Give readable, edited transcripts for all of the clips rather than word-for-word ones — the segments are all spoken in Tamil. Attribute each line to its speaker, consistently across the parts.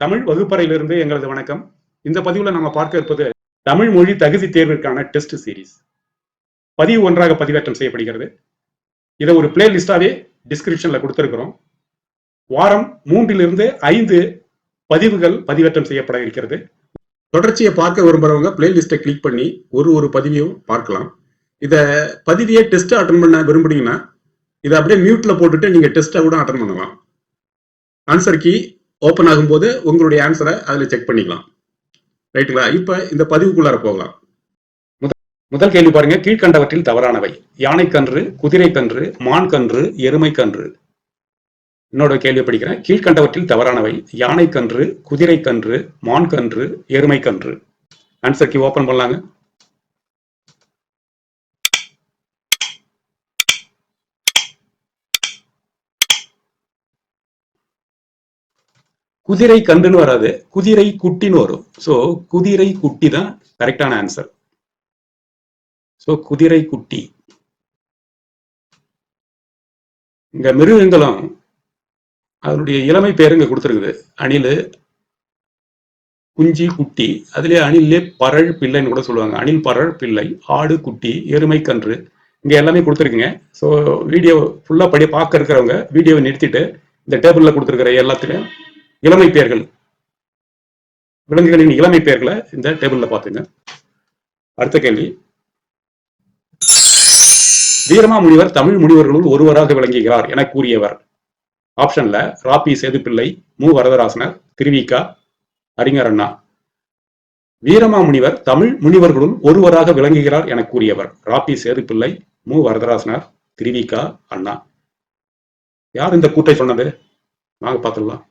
Speaker 1: தமிழ் வகுப்பறையிலிருந்து எங்களது வணக்கம். இந்த பதிவுல நம்ம பார்க்க இருப்பது தமிழ் மொழி தகுதி தேர்விற்கான டெஸ்ட் சீரிஸ். பதிவு ஒன்றாக பதிவேற்றம் செய்யப்படுகிறது. இதை ஒரு பிளே லிஸ்டாவே டிஸ்கிரிப்ஷன்ல கொடுத்திருக்கிறோம். வாரம் 3 to 5 பதிவுகள் பதிவேற்றம் செய்யப்பட இருக்கிறது. தொடர்ச்சியை பார்க்க விரும்புறவங்க பிளேலிஸ்ட்டை கிளிக் பண்ணி ஒரு பதிவையும் பார்க்கலாம். இதை பதிவியை டெஸ்ட் அட்டன் பண்ண விரும்புனீங்கன்னா இதை அப்படியே மியூட்ல போட்டுட்டு நீங்க டெஸ்ட்டை கூட அட்டன் பண்ணலாம். ஆன்சர் கீ ஓப்பன் ஆகும்போது உங்களுடைய ஆன்சரை அதில் செக் பண்ணிக்கலாம். ரைட்டுங்களா? இப்ப இந்த பதிவுக்குள்ளார போகலாம். முதல் கேள்வி பாருங்க. கீழ்கண்டவற்றில் தவறானவை: யானைக்கன்று, குதிரைக்கன்று, மான்கன்று, எருமைக்கன்று. இன்னொரு கேள்வி படிக்கிறேன். கீழ்கண்டவற்றில் தவறானவை: யானைக்கன்று, குதிரைக்கன்று, மான்கன்று, எருமைக்கன்று. ஆன்சர் கீ ஓப்பன் பண்ணலாங்க. குதிரை கன்றுன்னு வராது, குதிரை குட்டின்னு வரும். சோ குதிரை குட்டி தான் கரெக்டான ஆன்சர். சோ குதிரை குட்டி. இங்க மிருகங்களும் அதனுடைய இளமை பேருங்க கொடுத்துருக்குது. அணில், குஞ்சி, குட்டி. அதுலயே அணிலே பரள் பிள்ளைன்னு கூட சொல்லுவாங்க. அணில், பரள், பிள்ளை, ஆடு, குட்டி, எருமை, கன்று. இங்க எல்லாமே கொடுத்துருக்குங்க. ஸோ வீடியோ ஃபுல்லா பார்க்க இருக்கிறவங்க வீடியோவை நிறுத்திட்டு இந்த டேபிள்ல கொடுத்துருக்கிற எல்லாத்துலயும் இளமை பெயர்கள், விலங்குகளின் இளமை பெயர்களை இந்த டேபிள்ல பாத்துங்க. அடுத்த கேள்வி: வீரமாமுனிவர் தமிழ் முனிவர்களுள் ஒருவராக விளங்குகிறார் என கூறியவர். ஆப்ஷன்ல ராபி சேதுப்பிள்ளை, மு வரதராசனர், திருவிக, அறிஞர் அண்ணா. வீரமாமுனிவர் தமிழ் முனிவர்களுள் ஒருவராக விளங்குகிறார் என கூறியவர் ராபி சேதுப்பிள்ளை, மு வரதராசனர், திருவிக, அண்ணா. யார் இந்த கூட்டை சொன்னது? வாங்க பார்த்துடலாம்.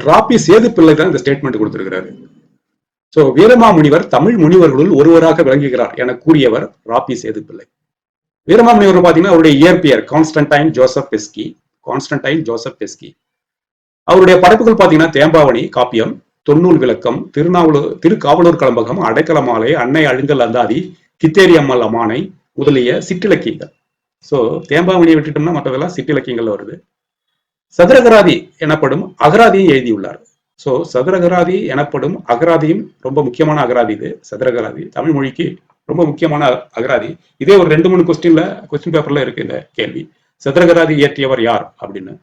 Speaker 1: ராபி சேதுப்பிள்ளை தான் இந்த ஸ்டேட்மெண்ட் கொடுத்திருக்கிறாரு. சோ வீரமாமுனிவர் தமிழ் முனிவர்களுள் ஒருவராக விளங்குகிறார் என கூறியவர் ராபி சேதுப்பிள்ளை. வீரமாமுனிவர் பாத்தீங்கன்னா அவருடைய இயற்பெயர் Constantine Joseph Beschi. Constantine Joseph Beschi. அவருடைய படைப்புகள் பாத்தீங்கன்னா தேம்பாவணி காப்பியம், தொன்னூல் விளக்கம், திருக்காவலூர் கலம்பகம், அடைக்கல மாலை, அன்னை அழுங்கல் அந்தாதி, கித்தேரி அம்மல் அமானை முதலிய சிற்றிலக்கியங்கள். சோ தேம்பாவணியை விட்டுட்டோம்னா மற்றதெல்லாம் சிற்றிலக்கியங்கள் வருது. சதுரகராதி எனப்படும் அகராதியை எழுதியுள்ளார். சோ சதுரகராதி எனப்படும் அகராதியும் ரொம்ப முக்கியமான அகராதி. இது சதுரகராதி தமிழ் மொழிக்கு ரொம்ப முக்கியமான அகராதி. இதே ஒரு 2-3 கொஸ்டின் பேப்பர்ல இருக்கு இந்த கேள்வி. சதுரகராதி இயற்றியவர் யார் அப்படின்னு.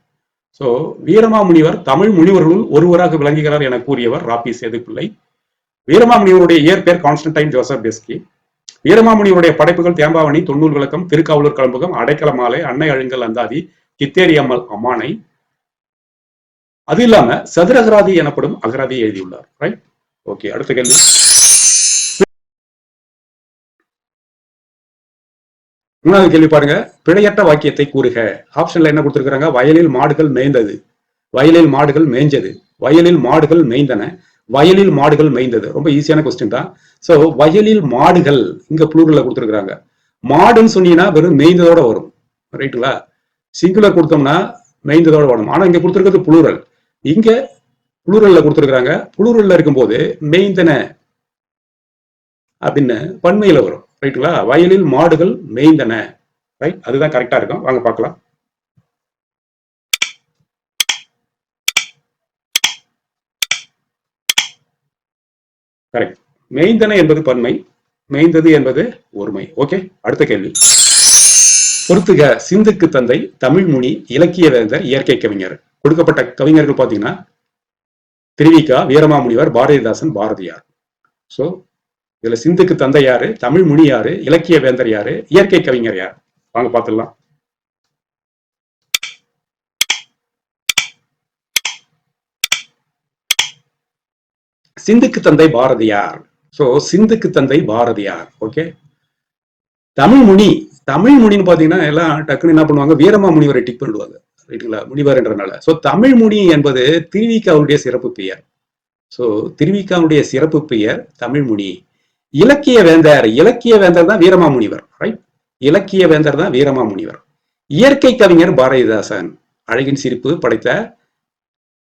Speaker 1: சோ வீரமாமுனிவர் தமிழ் முனிவர்களுள் ஒருவராக விளங்குகிறார் என கூறியவர் ராபி சேதுப்பிள்ளை. வீரமாமுனிவருடைய இயற்பெயர் கான்ஸ்டன்டைன் ஜோசப் பெஸ்கி. வீரமாமுனிவருடைய படைப்புகள் தேம்பாவணி, தொன்னூல் விளக்கம், திருக்காவலூர் கலம்பகம், அடைக்கல மாலை, அன்னை அழுங்கல் அந்தாதி, கித்தேரி அம்மல் அமானை. அது இல்லாம சதுரகராதி எனப்படும் அகராதியை எழுதியுள்ளார். ரைட்? ஓகே, அடுத்த கேள்வி. மூணாவது கேள்வி பாருங்க. பிழையற்ற வாக்கியத்தை கூறுக. ஆப்ஷன்ல என்ன கொடுத்திருக்காங்க? வயலில் மாடுகள் மேய்ந்தது, வயலில் மாடுகள் மேய்ஞ்சது, வயலில் மாடுகள் மேய்ந்தன, வயலில் மாடுகள் மேய்ந்தது. ரொம்ப ஈஸியான கொஸ்டின் தான். சோ வயலில் மாடுகள் இங்க ப்ளூரல்ல கொடுத்திருக்காங்க. மாடுன்னு சொன்னீங்கன்னா வெறும் மேய்ந்ததோட வரும். ரைட்டுங்களா? சிங்குலர் கொடுத்தோம்னா மேய்ந்ததோட வரும். ஆனா இங்க கொடுத்திருக்கிறது புளூரல். இங்க புளூரல்ல கொடுத்திருக்காங்க. புளூரல்ல இருக்கும்போது மேய்ந்தன அப்படின்னு பன்மையில வரும். ரைட்டுங்களா? வயலில் மாடுகள் மேய்ந்தன. ரைட்? அதுதான் கரெக்டா இருக்கும். வாங்க பார்க்கலாம். கரெக்ட். மேய்ந்தன என்பது பன்மை, மேய்ந்தது என்பது ஒருமை. ஓகே, அடுத்த கேள்வி. பொறுத்துக. சிந்துக்கு தந்தை, தமிழ் முனி, இலக்கிய வேந்தர், இயற்கை கவிஞர். கொடுக்கப்பட்ட கவிஞர்கள் பாத்தீங்கன்னா திருவிக, வீரமாமுனிவர், பாரதிதாசன், பாரதியார். சோ இதுல சிந்துக்கு தந்தை யாரு, தமிழ் முனி யாரு, இலக்கிய வேந்தர் யாரு, இயற்கை கவிஞர் யார்? வாங்க பார்த்துடலாம். சிந்துக்கு தந்தை பாரதியார். சோ சிந்துக்கு தந்தை பாரதியார். ஓகே. தமிழ் முனி, தமிழ் முனின்னு பாத்தீங்கன்னா எல்லாம் டக்குன்னு என்ன பண்ணுவாங்க, வீரமாமுனிவரை டிக் பண்ணிடுவாங்க. ரைட்டுங்களா? முனிவர் என்றனால. சோ தமிழ் முனி என்பது திருவிகாவுடைய சிறப்பு பெயர். சோ திருவிகாவுடைய சிறப்பு பெயர் தமிழ் முனி. இலக்கிய வேந்தர், இலக்கிய வேந்தர் தான் வீரமாமுனிவர். ரைட்? இலக்கிய வேந்தர் தான் வீரமாமுனிவர். இயற்கை கவிஞர் பாரதிதாசன். அழகின் சிரிப்பு படைத்த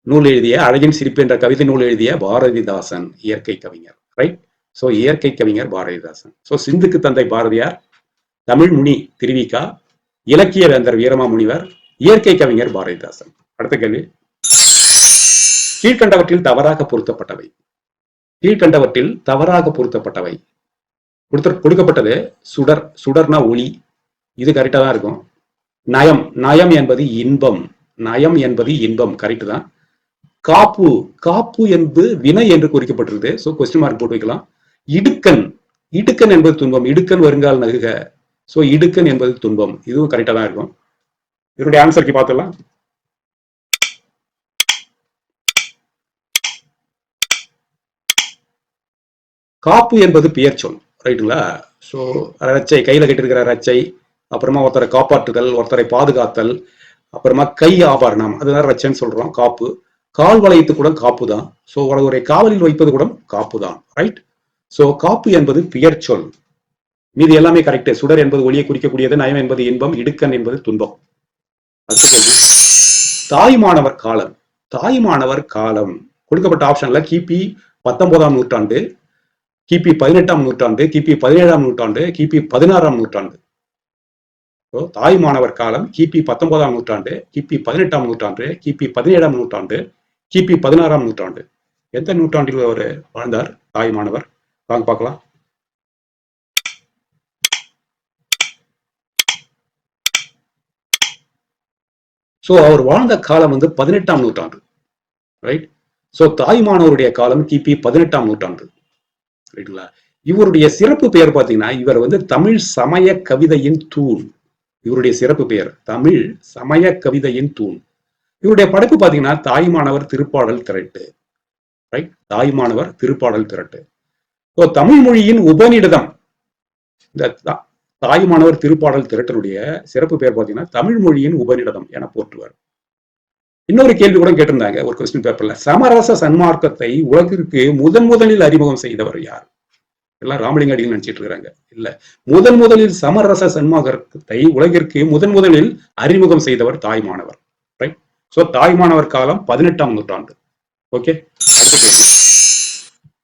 Speaker 1: நூல் எழுதிய, அழகின் சிரிப்பு என்ற கவிதை நூல் எழுதிய பாரதிதாசன் இயற்கை கவிஞர். ரைட்? சோ இயற்கை கவிஞர் பாரதிதாசன். சோ சிந்துக்கு தந்தை பாரதியார், தமிழ் முனி திருவிக்கா, இலக்கிய வேந்தர் வீரமாமுனிவர், இயற்கை கவிஞர் பாரதிதாசன். அடுத்த கேள்வி, கீழ்கண்டவற்றில் தவறாக பொருத்தப்பட்டவை. கீழ்கண்டவற்றில் தவறாக பொருத்தப்பட்டவை. கொடுக்கப்பட்டது சுடர். சுடர்னா ஒளி, இது கரெக்டா தான் இருக்கும். நயம், நயம் என்பது இன்பம். நயம் என்பது இன்பம், கரெக்ட் தான். காப்பு, காப்பு என்பது வினை என்று குறிக்கப்பட்டிருக்கு. சோ கொஸ்டின் மார்க் போட்டு வைக்கலாம். இடுக்கன், இடுக்கன் என்பது துன்பம். இடுக்கன் வருங்கால் நகுக. சோ இடுக்கன் என்பது துன்பம், இதுவும் கரெக்டா தான் இருக்கும். இதனுடைய ஆன்சருக்கு பார்த்துடலாம். காப்பு என்பது பெயர் சொல், ரைட்டுங்களா? ஸோ ரச்சை, கையில கட்டிருக்கிற ரச்சை, அப்புறமா ஒருத்தரை காப்பாற்றுதல், ஒருத்தரை பாதுகாத்தல், அப்புறமா கை ஆபரணம், அதுதான் ரச்சைன்னு சொல்றோம். காப்பு. கால் வளையத்து கூட காப்பு தான். ஸோ ஒரு காவலில் வைப்பது கூட காப்பு தான், ரைட்? ஸோ காப்பு என்பது பெயர் சொல். மீது எல்லாமே கரெக்ட். சுடர் என்பது ஒளியை குறிக்கக்கூடியது, நயம் என்பது இன்பம், இடுக்கன் என்பது துன்பம். அடுத்த கேள்வி, தாய்மானவர் காலம். தாய்மானவர் காலம் கொடுக்கப்பட்ட ஆப்ஷன்ல கிபி 19ஆம் நூற்றாண்டு, கிபி 18ஆம் நூற்றாண்டு, கிபி 17ஆம் நூற்றாண்டு, கிபி 16ஆம் நூற்றாண்டு. தாய்மானவர் காலம் கிபி 19ஆம் நூற்றாண்டு, கிபி 18ஆம் நூற்றாண்டு, கிபி 17ஆம் நூற்றாண்டு, கிபி 16ஆம் நூற்றாண்டு. எந்த நூற்றாண்டில் அவர் வாழ்ந்தார் தாய்மானவர்? வாங்க பார்க்கலாம். சோ அவர் வாழ்ந்த காலம் 18ஆம் நூற்றாண்டு, ரைட்? சோ தாய்மானவருடைய காலம் கிபி 18ஆம் நூற்றாண்டு, ரைட்டுங்களா? இவருடைய சிறப்பு பெயர் பாத்தீங்கன்னா, இவர் தமிழ் சமய கவிதையின் தூண். இவருடைய சிறப்பு பெயர் தமிழ் சமய கவிதையின் தூண். இவருடைய படைப்பு பாத்தீங்கன்னா தாய்மானவர் திருப்பாடல் திரட்டு, ரைட்? தாய்மானவர் திருப்பாடல் திரட்டு. தமிழ் மொழியின் உபநிடதம். இந்த தாய்மானவர் திருப்பாடல் திரட்டனுடைய சிறப்பு பெயர் பாத்தீங்கன்னா தமிழ் மொழியின் உபநிடதம் என போற்றுவார். இன்னொரு கேள்வி கூட கேட்டிருந்தாங்க ஒரு கொஸ்டின் பேப்பர்ல, சமரச சன்மார்க்கத்தை உலகிற்கு முதலில் அறிமுகம் செய்தவர் யார்? எல்லாம் ராமலிங்க அடிகள் நினைச்சிட்டு இருக்கிறாங்க. இல்ல, முதலில் சமரச சன்மார்க்கத்தை உலகிற்கு முதலில் அறிமுகம் செய்தவர் தாய்மானவர், ரைட்? சோ தாய்மானவர் காலம் 18ஆம் நூற்றாண்டு. ஓகே, அடுத்த கேள்வி,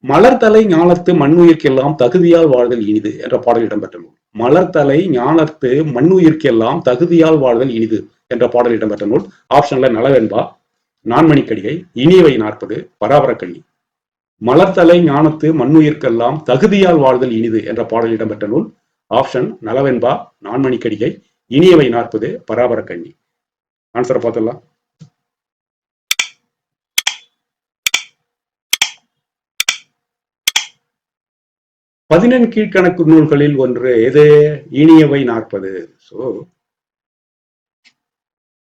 Speaker 1: மலர்தலை ஞானத்து மண்ணுயிர்க்கெல்லாம் தகுதியால் வாழ்தல் இனிது என்ற பாடல் இடம்பெற்ற நூல். மலர்தலை ஞானத்து மண்ணுயிர்க்கெல்லாம் தகுதியால் வாழ்தல் இனிது என்ற பாடல் இடம்பெற்ற நூல். ஆப்ஷன்ல நலவெண்பா, நான்மணிக்கடிகை, இனியவை 40, பராபரக்கண்ணி. மலர்தலை ஞானத்து மண்ணுயிர்க்கெல்லாம் தகுதியால் வாழ்தல் இனிது என்ற பாடல் இடம்பெற்ற நூல். ஆப்ஷன் நலவெண்பா, நான்மணிக்கடிகை, இனியவை 40, பராபரக்கண்ணி. ஆன்சரை பார்த்துடலாம். கீழ்கணக்கு நூல்களில் ஒன்று எது? இனியவை 40. சோ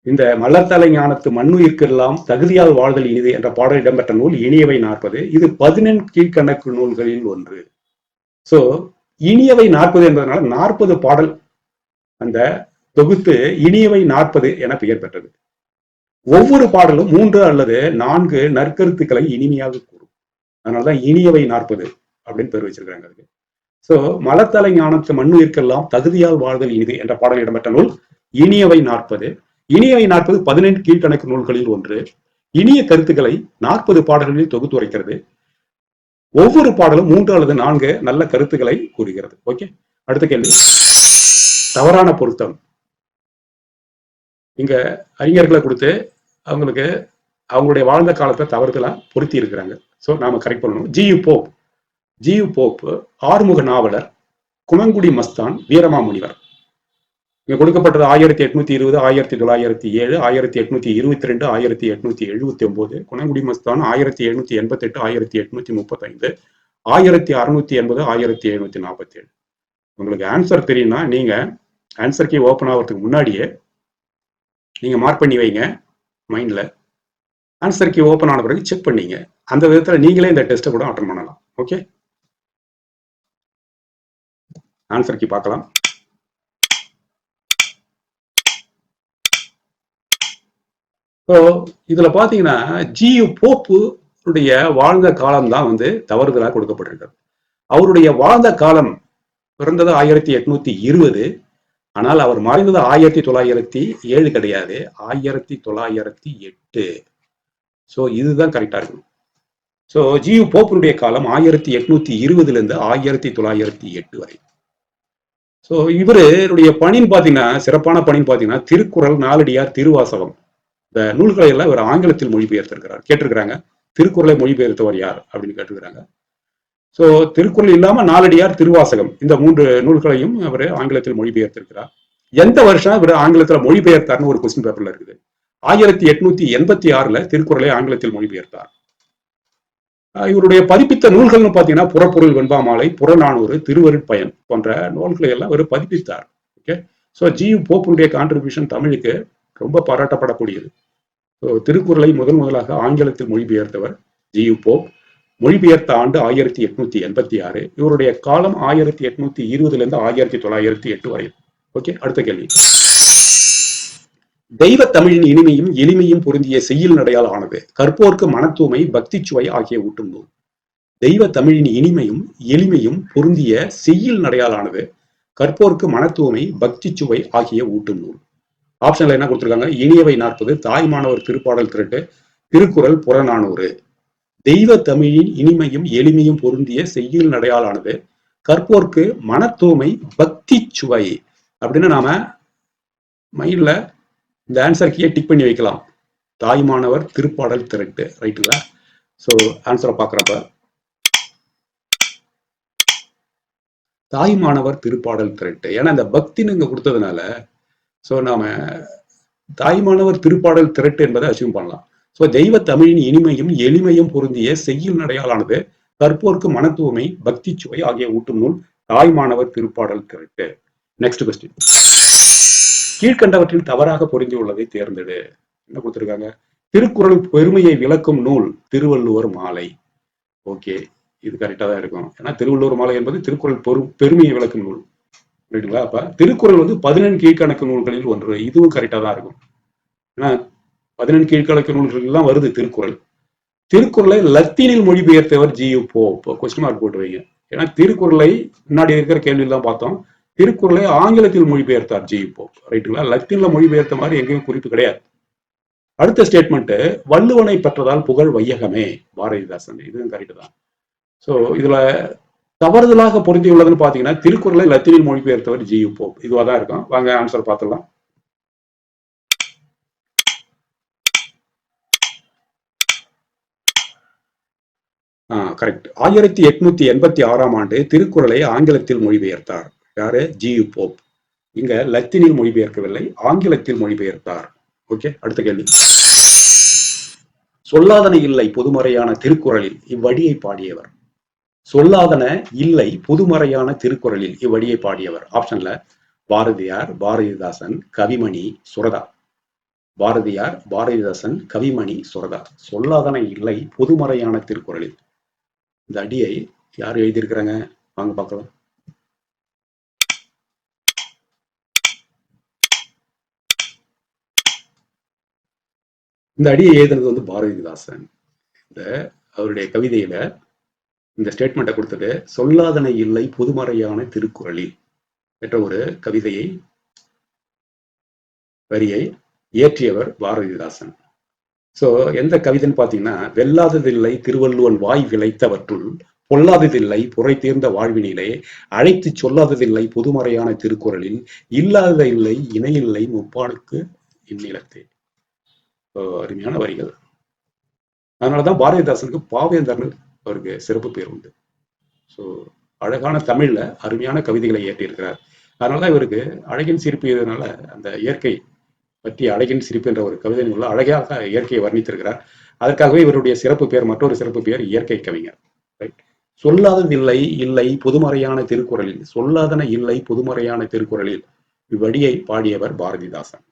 Speaker 1: இந்த மலர்தலை ஞானத்து மண்ணுயிர்க்கெல்லாம் தகுதியால் வாழ்தல் இனிது என்ற பாடல் இடம்பெற்ற நூல் இனியவை 40. இது 18 கீழ்கணக்கு நூல்களில் ஒன்று. சோ இனியவை 40 என்பதனால 40 பாடல் அந்த தொகுத்து இனியவை 40 என பெயர் பெற்றது. ஒவ்வொரு பாடலும் 3 அல்லது 4 நற்கருத்துக்களை இனிமையாக கூறும். அதனாலதான் இனியவை 40 அப்படின்னு பேர் வச்சிருக்காங்க அதுக்கு. சோ மலர்தலை ஞானத்து மண்ணுயிர்க்கெல்லாம் தகுதியால் வாழ்தல் இனிது என்ற பாடல் இடம்பெற்ற நூல் இனியவை 40. இனியவை 40 18 கீழ்கணக்கு நூல்களில் ஒன்று. இனிய கருத்துக்களை 40 பாடல்களில் தொகுத்து உரைக்கிறது. ஒவ்வொரு பாடலும் 3 அல்லது 4 நல்ல கருத்துக்களை கூறுகிறது. ஓகே, அடுத்த கேள்வி, தவறான பொருத்தம். இங்க அறிஞர்களை கொடுத்து அவங்களுக்கு அவங்களுடைய வாழ்ந்த காலத்தை தவறுதலா பொருத்தி இருக்கிறாங்க. சோ நாம கரெக்ட் பண்ணணும். ஜியு போப், ஆறுமுக நாவலர், குணங்குடி மஸ்தான், வீரமாமுனிவர். இங்க கொடுக்கப்பட்டது 1820, 1907, 1822, 1879. குணங்குடி மஸ்தான் 1788, 1835, 1680, 1747. உங்களுக்கு ஆன்சர் தெரியும்னா நீங்க ஆன்சர் கீ ஓபன் ஆகிறதுக்கு முன்னாடியே நீங்க மார்க் பண்ணி வைங்க மைண்ட்ல. ஆன்சர் கீ ஓபன் ஆன பிறகு செக் பண்ணீங்க. அந்த விதத்துல நீங்களே இந்த டெஸ்ட்டை கூட அட்டன் பண்ணலாம். ஓகே, ஆன்சர் கீ பார்க்கலாம். இதுல பாத்தீங்கன்னா ஜியு போப்புடைய வாழ்ந்த காலம் தான் தவறுதலாக கொடுக்கப்பட்டிருக்கிறது. அவருடைய வாழ்ந்த காலம் பிறந்தது 1820. ஆனால் அவர் மறைந்தது 1907 கிடையாது, 1908. சோ இதுதான் கரெக்டா இருக்கும். சோ ஜியு போப்புடைய காலம் 1820 இருந்து 1908 வரை. ஸோ இவருடைய பணின்னு பார்த்தீங்கன்னா, சிறப்பான பணின்னு பார்த்தீங்கன்னா, திருக்குறள், நாலடியார், திருவாசகம் இந்த நூல்களை எல்லாம் இவர் ஆங்கிலத்தில் மொழிபெயர்த்திருக்கிறார். கேட்டிருக்கிறாங்க, திருக்குறளை மொழிபெயர்த்தவர் யார் அப்படின்னு கேட்டிருக்கிறாங்க. ஸோ திருக்குறள் இல்லாம நாலடியார், திருவாசகம் இந்த 3 நூல்களையும் அவர் ஆங்கிலத்தில் மொழிபெயர்த்திருக்கிறார். எந்த வருஷம் இவர் ஆங்கிலத்தில் மொழிபெயர்த்தார்னு ஒரு கொஸ்டின் பேப்பர்ல இருக்குது. 1886 திருக்குறளை ஆங்கிலத்தில் மொழிபெயர்த்தார். இவருடைய பதிப்பித்த நூல்கள்னு பார்த்தீங்கன்னா, புறப்பொருள் வெண்பாமாலை, புறநானூறு, திருவருட்பயன் போன்ற நூல்களை எல்லாம் அவர் பதிப்பித்தார். Okay, so GU. போப்புடைய கான்ட்ரிபியூஷன் தமிழுக்கு ரொம்ப பாராட்டப்படக்கூடியது. திருக்குறளை முதலாக ஆங்கிலத்தில் மொழிபெயர்த்தவர் ஜி.யு. போப். மொழிபெயர்த்த ஆண்டு 1886. இவருடைய காலம் 1820 இருந்து 1908 வரை. ஓகே, அடுத்த கேள்வி. தெய்வ தமிழின் இனிமையும் எளிமையும் பொருந்திய செய்யுள் நடையால் ஆனது. கற்போர்க்கு மனத்தூய்மை, பக்தி சுவை ஆகிய ஊட்டும் நூல். தெய்வ தமிழின் இனிமையும் எளிமையும் பொருந்திய செய்யுள் நடையால் ஆனது. கற்போர்க்கு மனத்தூய்மை, பக்தி சுவை ஆகிய ஊட்டும் நூல். ஆப்ஷன்ல என்ன கொடுத்திருக்காங்க? இனியவை 40, தாய்மானவர் திருப்பாடல் திரட்டு, திருக்குறள், புறநானூறு. தெய்வ தமிழின் இனிமையும் எளிமையும் பொருந்திய செய்யுள் நடையாலானது. கற்போர்க்கு மனத்தூய்மை, பக்தி சுவை அப்படின்னு நாம மைண்ட்ல இந்த ஆன்சர் கீயை டிக் பண்ணி வைக்கலாம். தாய்மானவர் திருப்பாடல் திரட்டு, ரைட்டுங்களா? ஸோ ஆன்சரை பார்க்குறப்ப தாய்மானவர் திருப்பாடல் திரட்டு, ஏன்னா இந்த பக்தின்னு இங்க கொடுத்ததுனால ஸோ நாம தாய்மானவர் திருப்பாடல் திரட்டு என்பதை அசியூம் பண்ணலாம். ஸோ தெய்வ தமிழின் இனிமையும் எளிமையும் பொருந்திய செய்யுள் நடையாலானது. கற்போர்க்கு மனத்தூய்மை, பக்தி சுவை ஆகிய ஊட்டும் நூல். தாய்மானவர் திருப்பாடல் திரட்டு. Next question. கீழ்கண்டவற்றில் தவறாக பொருந்தியுள்ளதை தேர்ந்தெடு. என்ன கொடுத்திருக்காங்க? திருக்குறள் பெருமையை விளக்கும் நூல் திருவள்ளுவர் மாலை. ஓகே, இது கரெக்டா தான் இருக்கும். ஏன்னா திருவள்ளுவர் மாலை என்பது திருக்குறள் பெருமையை விளக்கும் நூல், ரைட்டுங்களா? அப்ப திருக்குறள் 14 கீழ்கணக்கு நூல்களில் ஒன்று. இதுவும் கரெக்டா தான் இருக்கும். ஏன்னா 14 கீழ்கணக்கு நூல்கள் தான் வருது திருக்குறள். திருக்குறளை லத்தீனில் மொழிபெயர்த்தவர் ஜி.யு. போப். கொஸ்டின் மார்க் போட்டு வைங்க. ஏன்னா திருக்குறளை முன்னாடி இருக்கிற கேள்வியெல்லாம் பார்த்தோம். திருக்குறளை ஆங்கிலத்தில் மொழிபெயர்த்தார் ஜி.யு. போப், ரைட்டுங்களா? லத்தீன்ல மொழிபெயர்த்த மாதிரி எங்கேயும் குறிப்பு கிடையாது. அடுத்த ஸ்டேட்மெண்ட், வள்ளுவனை பெற்றதால் புகழ் வையகமே, பாரதிதாசன். இதுவும் கரெக்ட் தான். ஸோ இதுல தவறுதலாக பொருந்தியுள்ளதுன்னு பாத்தீங்கன்னா, திருக்குறளை லத்தீனில் மொழிபெயர்த்தவர் ஜி.யு. போப். இதுவா தான் இருக்கும். வாங்க ஆன்சர் பார்த்துடலாம். கரெக்ட். 1886 திருக்குறளை ஆங்கிலத்தில் மொழிபெயர்த்தார். யாரு? ஜி.யு. போப். இங்க லத்தீனில் மொழிபெயர்க்கவில்லை, ஆங்கிலத்தில் மொழிபெயர்த்தார். ஓகே, அடுத்த கேள்வி. சொல்லாதன இல்லை பொதுமறையான திருக்குறளில் இவ்வடியை பாடியவர். சொல்லாதன இல்லை பொதுமறையான திருக்குறளில் இவ்வடியை பாடியவர். ஆப்ஷன்ல பாரதியார், பாரதிதாசன், கவிமணி, சுரதா. பாரதியார், பாரதிதாசன், கவிமணி, சுரதா. சொல்லாதன இல்லை பொதுமறையான திருக்குறளில். இந்த அடியை யார் எழுதியிருக்கிறாங்க? வாங்க பார்க்கலாம். இந்த அடியை எழுதுனது பாரதிதாசன். இந்த அவருடைய கவிதையில இந்த ஸ்டேட்மெண்ட்டை கொடுத்தது, சொல்லாதன இல்லை பொதுமறையான திருக்குறளில் என்ற ஒரு கவிதையை வரியை இயற்றியவர் பாரதிதாசன். சோ எந்த கவிதைன்னு பாத்தீங்கன்னா, வெல்லாததில்லை திருவள்ளுவன் வாய் விளைத்தவற்றுள் பொல்லாததில்லை புரை தீர்ந்த வாழ்வினிலே அழைத்து சொல்லாததில்லை பொதுமறையான திருக்குறளில் இல்லாத இல்லை இணையில்லை முப்பானுக்கு இந்நிலத்தே. அருமையான வரிகள். அதனாலதான் பாரதிதாசனுக்கு பாவேந்தர்னு அவருக்கு சிறப்பு பேர் உண்டு. ஸோ அழகான தமிழ்ல அருமையான கவிதைகளை இயற்றியிருக்கிறார். அதனாலதான் இவருக்கு அழகின் சிரிப்பு இதனால அந்த இயற்கை பற்றி அழகின் சிரிப்பு என்ற ஒரு கவிதை நூல்ல அழகாக இயற்கையை வர்ணித்திருக்கிறார். அதற்காகவே இவருடைய சிறப்பு பெயர், மற்றொரு சிறப்பு பெயர் இயற்கை கவிஞர். ரைட். சொல்லாததில்லை இல்லை பொதுமறையான திருக்குறளில், சொல்லாதன இல்லை பொதுமறையான திருக்குறளில் இவ்வடியை பாடியவர் பாரதிதாசன்.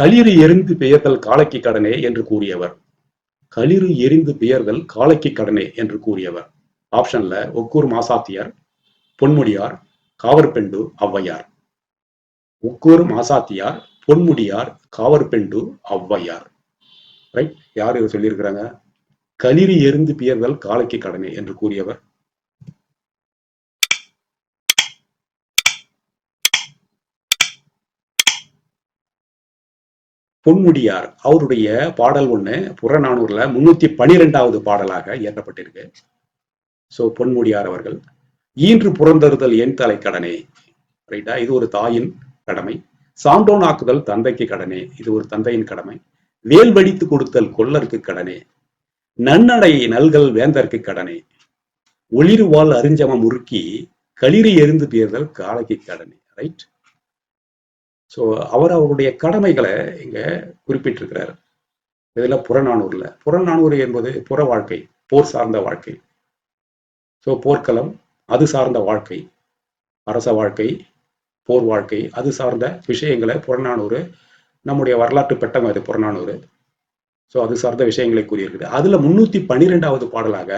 Speaker 1: களிறு எரிந்து பெயர்தல் காலைக்கு கடனே என்று கூறியவர். களிறு எரிந்து பெயர்தல் காலைக்கு கடனே என்று கூறியவர். ஆப்ஷன்ல ஒக்கூர் மாசாத்தியார், பொன்முடியார், காவற்பெண்டு, ஔவையார். ஒக்கூர் மாசாத்தியார், பொன்முடியார், காவற்பெண்டு, ஔவையார். ரைட். யார் இவர் சொல்லியிருக்கிறாங்க? களிறு எரிந்து பெயர்தல் காலைக்கு கடனே என்று கூறியவர் பொன்முடியார். அவருடைய பாடல் ஒண்ணு புறநானூறுல 312வது பாடலாக இயற்றப்பட்டிருக்கு. சோ பொன்முடியார் அவர்கள். ஈன்று புறந்தறுதல் என் தலை கடனே, ரைட்டா, இது ஒரு தாயின் கடமை. சான்றோன் ஆக்குதல் தந்தைக்கு கடனே, இது ஒரு தந்தையின் கடமை. வேல் வடித்து கொடுத்தல் கொல்லருக்கு கடனே, நன்னடை நல்கல் வேந்தற்கு கடனே, ஒளிர்வாள் அறிஞ்சமம் உருக்கி களிறு எரிந்து பேர்தல் காலைக்கு கடனே. ரைட். ஸோ அவருடைய கடமைகளை இங்க குறிப்பிட்டிருக்கிறார். இதுல புறநானூறு என்பது புற வாழ்க்கை, போர் சார்ந்த வாழ்க்கை. ஸோ போர்க்களம், அது சார்ந்த வாழ்க்கை, அரச வாழ்க்கை, போர் வாழ்க்கை, அது சார்ந்த விஷயங்களை புறநானூறு, நம்முடைய வரலாற்று பெட்டகம் அது புறநானூறு. ஸோ அது சார்ந்த விஷயங்களை கூறியிருக்குது. அதுல 312வது பாடலாக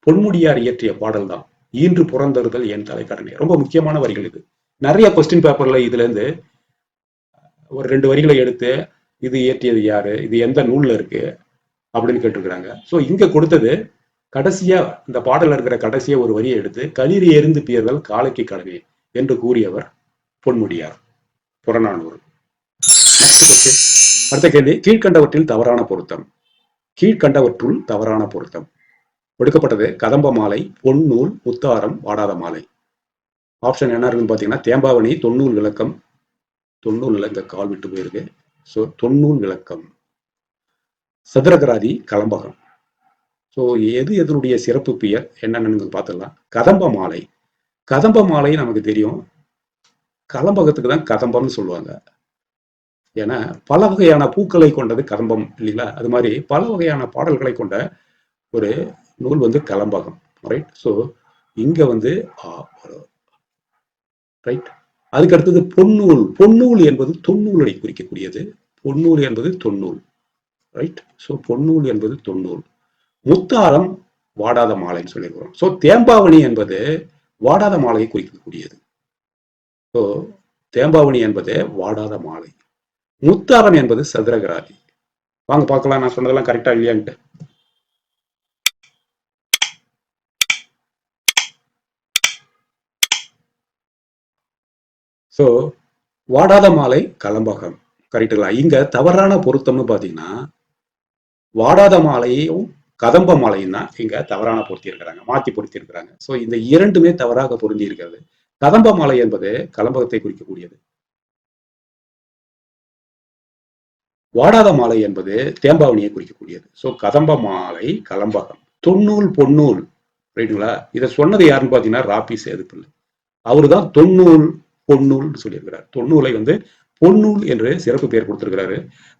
Speaker 1: பொன்முடியார் இயற்றிய பாடல் தான் ஈன்று புறந்தறுதல் என் தலை கடனே. ரொம்ப முக்கியமான வரிகள் இது. நிறைய கொஸ்டின் பேப்பர்ல இதுல இருந்து ஒரு 2 வரிகளை எடுத்து இது இயற்றியது யாரு, இது எந்த நூல்ல இருக்கு அப்படின்னு கேட்டிருக்கிறாங்க. ஸோ இங்க கொடுத்தது கடைசியா, இந்த பாடல இருக்கிற கடைசியா ஒரு வரியை எடுத்து களிறு எரிந்து பேர்தல் காலைக்கு கடனே என்று கூறியவர் பொன்முடியார், புறநானூறு. அடுத்த கேள்வி, கீழ்கண்டவற்றில் தவறான பொருத்தம். கீழ்கண்டவற்றுள் தவறான பொருத்தம் கொடுக்கப்பட்டது கதம்ப மாலை, பொன்னூல், முத்தாரம், வாடாத மாலை. ஆப்ஷன் என்ன இருக்குன்னு பாத்தீங்கன்னா, தேம்பாவணி, தொன்னூல் விளக்கம், தொன்னூல்ல இந்த கால் விட்டு போயிருக்கு. ஸோ தொன்னூல் விளக்கம், சதுரகராதி, கலம்பகம். ஸோ எது எதனுடைய சிறப்பு பெயர் என்னன்னு பார்த்துடலாம். கதம்ப மாலை. கதம்ப மாலை நமக்கு தெரியும், கலம்பகத்துக்கு தான் கதம்பம்னு சொல்லுவாங்க. ஏன்னா பல வகையான பூக்களை கொண்டது கதம்பம் இல்லைங்களா? அது மாதிரி பல வகையான பாடல்களை கொண்ட ஒரு நூல் வந்து கலம்பகம். ரைட். ஸோ இங்க வந்து ரைட். அதுக்கு அடுத்தது பொன்னூல். பொன்னூல் என்பது தொன்னூலை குறிக்கக்கூடியது. பொன்னூல் என்பது தொன்னூல். ரைட். ஸோ பொன்னூல் என்பது தொன்னூல். முத்தாரம் வாடாத மாலைன்னு சொல்லியிருக்கிறோம். ஸோ தேம்பாவணி என்பது வாடாத மாலையை குறிக்கக்கூடியது. ஸோ தேம்பாவணி என்பது வாடாத மாலை. முத்தாரம் என்பது சதுரகராதி. வாங்க பார்க்கலாம் நான் சொன்னதெல்லாம் கரெக்டா இல்லையான்ட்டு. ஸோ வாடாத மாலை கலம்பகம் கரெக்டுங்களா? இங்க தவறான பொருத்தம்னு பாத்தீங்கன்னா, வாடாத மாலையும் கதம்ப மாலையும் தான் இங்க தவறான பொருத்தி இருக்கிறாங்க, மாற்றி பொருத்தி இருக்கிறாங்க. ஸோ இந்த இரண்டுமே தவறாக பொருந்தி இருக்கிறது. கதம்ப மாலை என்பது கலம்பகத்தை குறிக்கக்கூடியது, வாடாத மாலை என்பது தேம்பாவணியை குறிக்கக்கூடியது. ஸோ கதம்ப மாலை கலம்பகம். தொன்னூல் பொன்னூல், ரைட்டுங்களா? இதை சொன்னது யாருன்னு பாத்தீங்கன்னா ராபி சேதுப்பிள்ளை. அவரு தான் தொன்னூல் பொன்னூல் சொல்லியிருக்கிறார். தொன்னூலை வந்து பொன்னூல் என்று சிறப்பு பெயர் கொடுத்திருக்கிறாரு.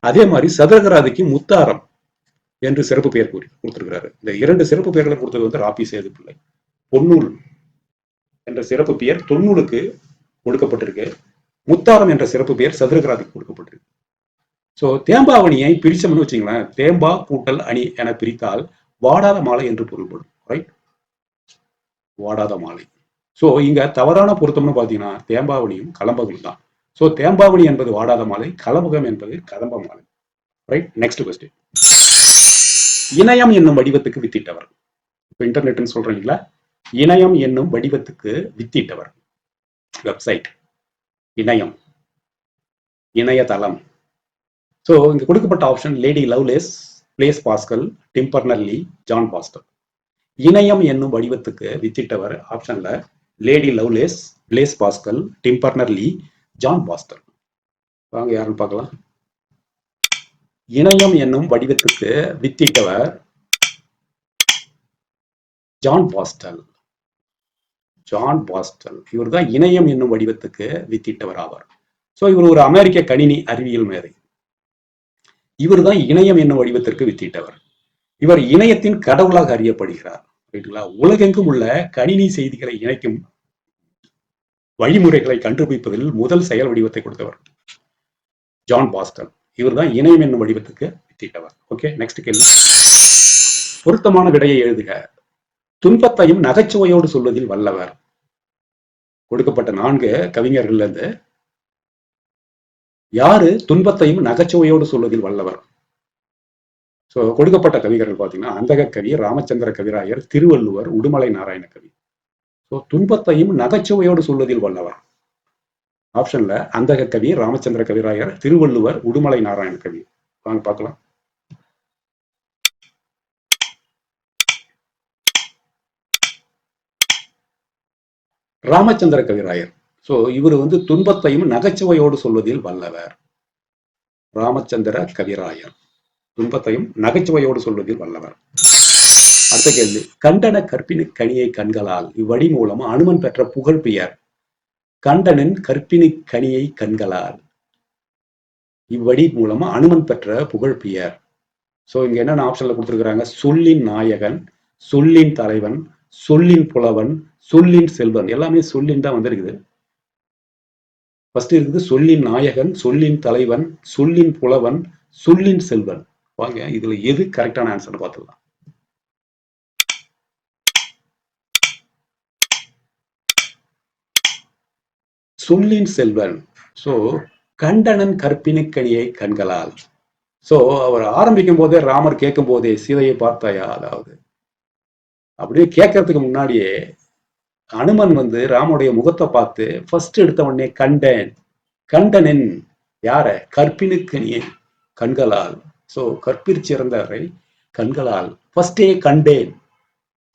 Speaker 1: அதே மாதிரி சதுரகராதிக்கு முத்தாரம் என்று சிறப்பு பெயர் கொடுத்திருக்கிறாரு. இந்த 2 சிறப்பு பெயர்களை கொடுத்தது வந்து ராபி சேதுப்பிள்ளை. பொன்னூல் என்ற சிறப்பு பெயர் தொன்னூலுக்கு கொடுக்கப்பட்டிருக்கு, முத்தாரம் என்ற சிறப்பு பெயர் சதுரகராதிக்கு கொடுக்கப்பட்டிருக்கு. ஸோ தேம்பாவணியை பிரிச்சோம்னு வச்சுங்களேன், தேம்பா கூட்டல் அணி என பிரித்தால் வாடாத மாலை என்று பொருள்படும். ரைட். வாடாத மாலை. ஸோ இங்க தவறான பொருத்தம்னு பாத்தீங்கன்னா தேம்பாவணியும் கலம்பகம் தான். ஸோ தேம்பாவணி என்பது வாடாத மாலை, கலம்பகம் என்பது கதம்ப மாலை. ரைட். நெக்ஸ்ட் கொஸ்டின், இணையம் என்னும் வடிவத்துக்கு வித்திட்டவர். இப்போ இன்டர்நெட்னு சொல்றீங்களா, இணையம் என்னும் வடிவத்துக்கு வித்திட்டவர். வெப்சைட், இணையம், இணையதளம். ஸோ இங்க கொடுக்கப்பட்ட option Lady Lovelace, Blaise Pascal, Tim Berners Lee, John Postel. இணையம் என்னும் வடிவத்துக்கு வித்திட்டவர் ஆப்ஷன்ல Lady Lovelace, Blaise Pascal, Tim Berners Lee, John Postel. வாங்க யாருன்னு பார்க்கலாம். இணையம் என்னும் வடிவத்துக்கு வித்திட்டவர் ஜான் பாஸ்டல். ஜான் பாஸ்டல் இவர் தான் இணையம் என்னும் வடிவத்துக்கு வித்திட்டவர் ஆவார். ஸோ இவர் ஒரு அமெரிக்க கணினி அறிவியல் மேதை. இவர் தான் இணையம் என்னும் வடிவத்திற்கு வித்திட்டவர். இவர் இணையத்தின் கடவுளாக அறியப்படுகிறார். ரைட்டுங்களா? உலகெங்கும் உள்ள கணினி செய்திகளை இணைக்கும் வழிமுறைகளை கண்டுபிடிப்பதில் முதல் செயல் வடிவத்தை கொடுத்தவர் ஜான் பாஸ்டல். இவர் தான் இணையம் என்னும் வடிவத்துக்கு வித்திட்டவர். ஓகே, நெக்ஸ்ட் கேள்வி. பொருத்தமான விடையை எழுதுக. துன்பத்தையும் நகைச்சுவையோடு சொல்வதில் வல்லவர். கொடுக்கப்பட்ட 4 கவிஞர்கள்ல இருந்து யாரு துன்பத்தையும் நகைச்சுவையோடு சொல்வதில் வல்லவர்? ஸோ கொடுக்கப்பட்ட கவிஞர்கள் பார்த்தீங்கன்னா அந்தக கவி, ராமச்சந்திர கவிராயர், திருவள்ளுவர், உடுமலை நாராயண கவி. ஸோ துன்பத்தையும் நகைச்சுவையோடு சொல்வதில் வல்லவர் ஆப்ஷன்ல அந்தக கவி, ராமச்சந்திர கவிராயர், திருவள்ளுவர், உடுமலை நாராயண கவி. வாங்க பார்க்கலாம். ராமச்சந்திர கவிராயர். சோ இவர் வந்து துன்பத்தையும் நகைச்சுவையோடு சொல்வதில் வல்லவர். ராமச்சந்திர கவிராயர் துன்பத்தையும் நகைச்சுவையோடு சொல்வதில் வல்லவர். அடுத்த கேள்வி, கண்டன கற்பினி கனியை கண்களால் இவ்வடி மூலம் அனுமன் பெற்ற புகழ் பெயர். கண்டனின் கற்பினி கனியை கண்களால் இவ்வடி மூலமா அனுமன் பெற்ற புகழ் பெயர். சோ இங்க என்னென்ன ஆப்ஷன்ல கொடுத்திருக்கிறாங்க? சொல்லின் நாயகன், சொல்லின் தலைவன், சொல்லின் புலவன், சொல்லின் செல்வன். எல்லாமே சொல்லின் தான் வந்திருக்குது. ஃபர்ஸ்ட் இருக்குது சொல்லின் நாயகன், சொல்லின் தலைவன், சொல்லின் புலவன், சொல்லின் செல்வன். வாங்க இதுல எது கரெக்டான ஆன்சர் பார்த்துக்கலாம். சொல்லின் செல்வன். சோ கண்டனன் கற்பினுக்கணியை கண்களால். சோ அவர் ஆரம்பிக்கும் போதே ராமர் கேட்கும் போதே சீதையை பார்த்தாயா, அதாவது அப்படியே கேட்கறதுக்கு முன்னாடியே அனுமன் வந்து ராமனுடைய முகத்தை பார்த்து ஃபர்ஸ்ட் எடுத்த உடனே கண்டேன், கண்டனன் யார? கற்பினுக்கணியை கண்களால். சோ கற்பிற் சிறந்தவரை கண்களால் ஃபர்ஸ்டே கண்டேன்.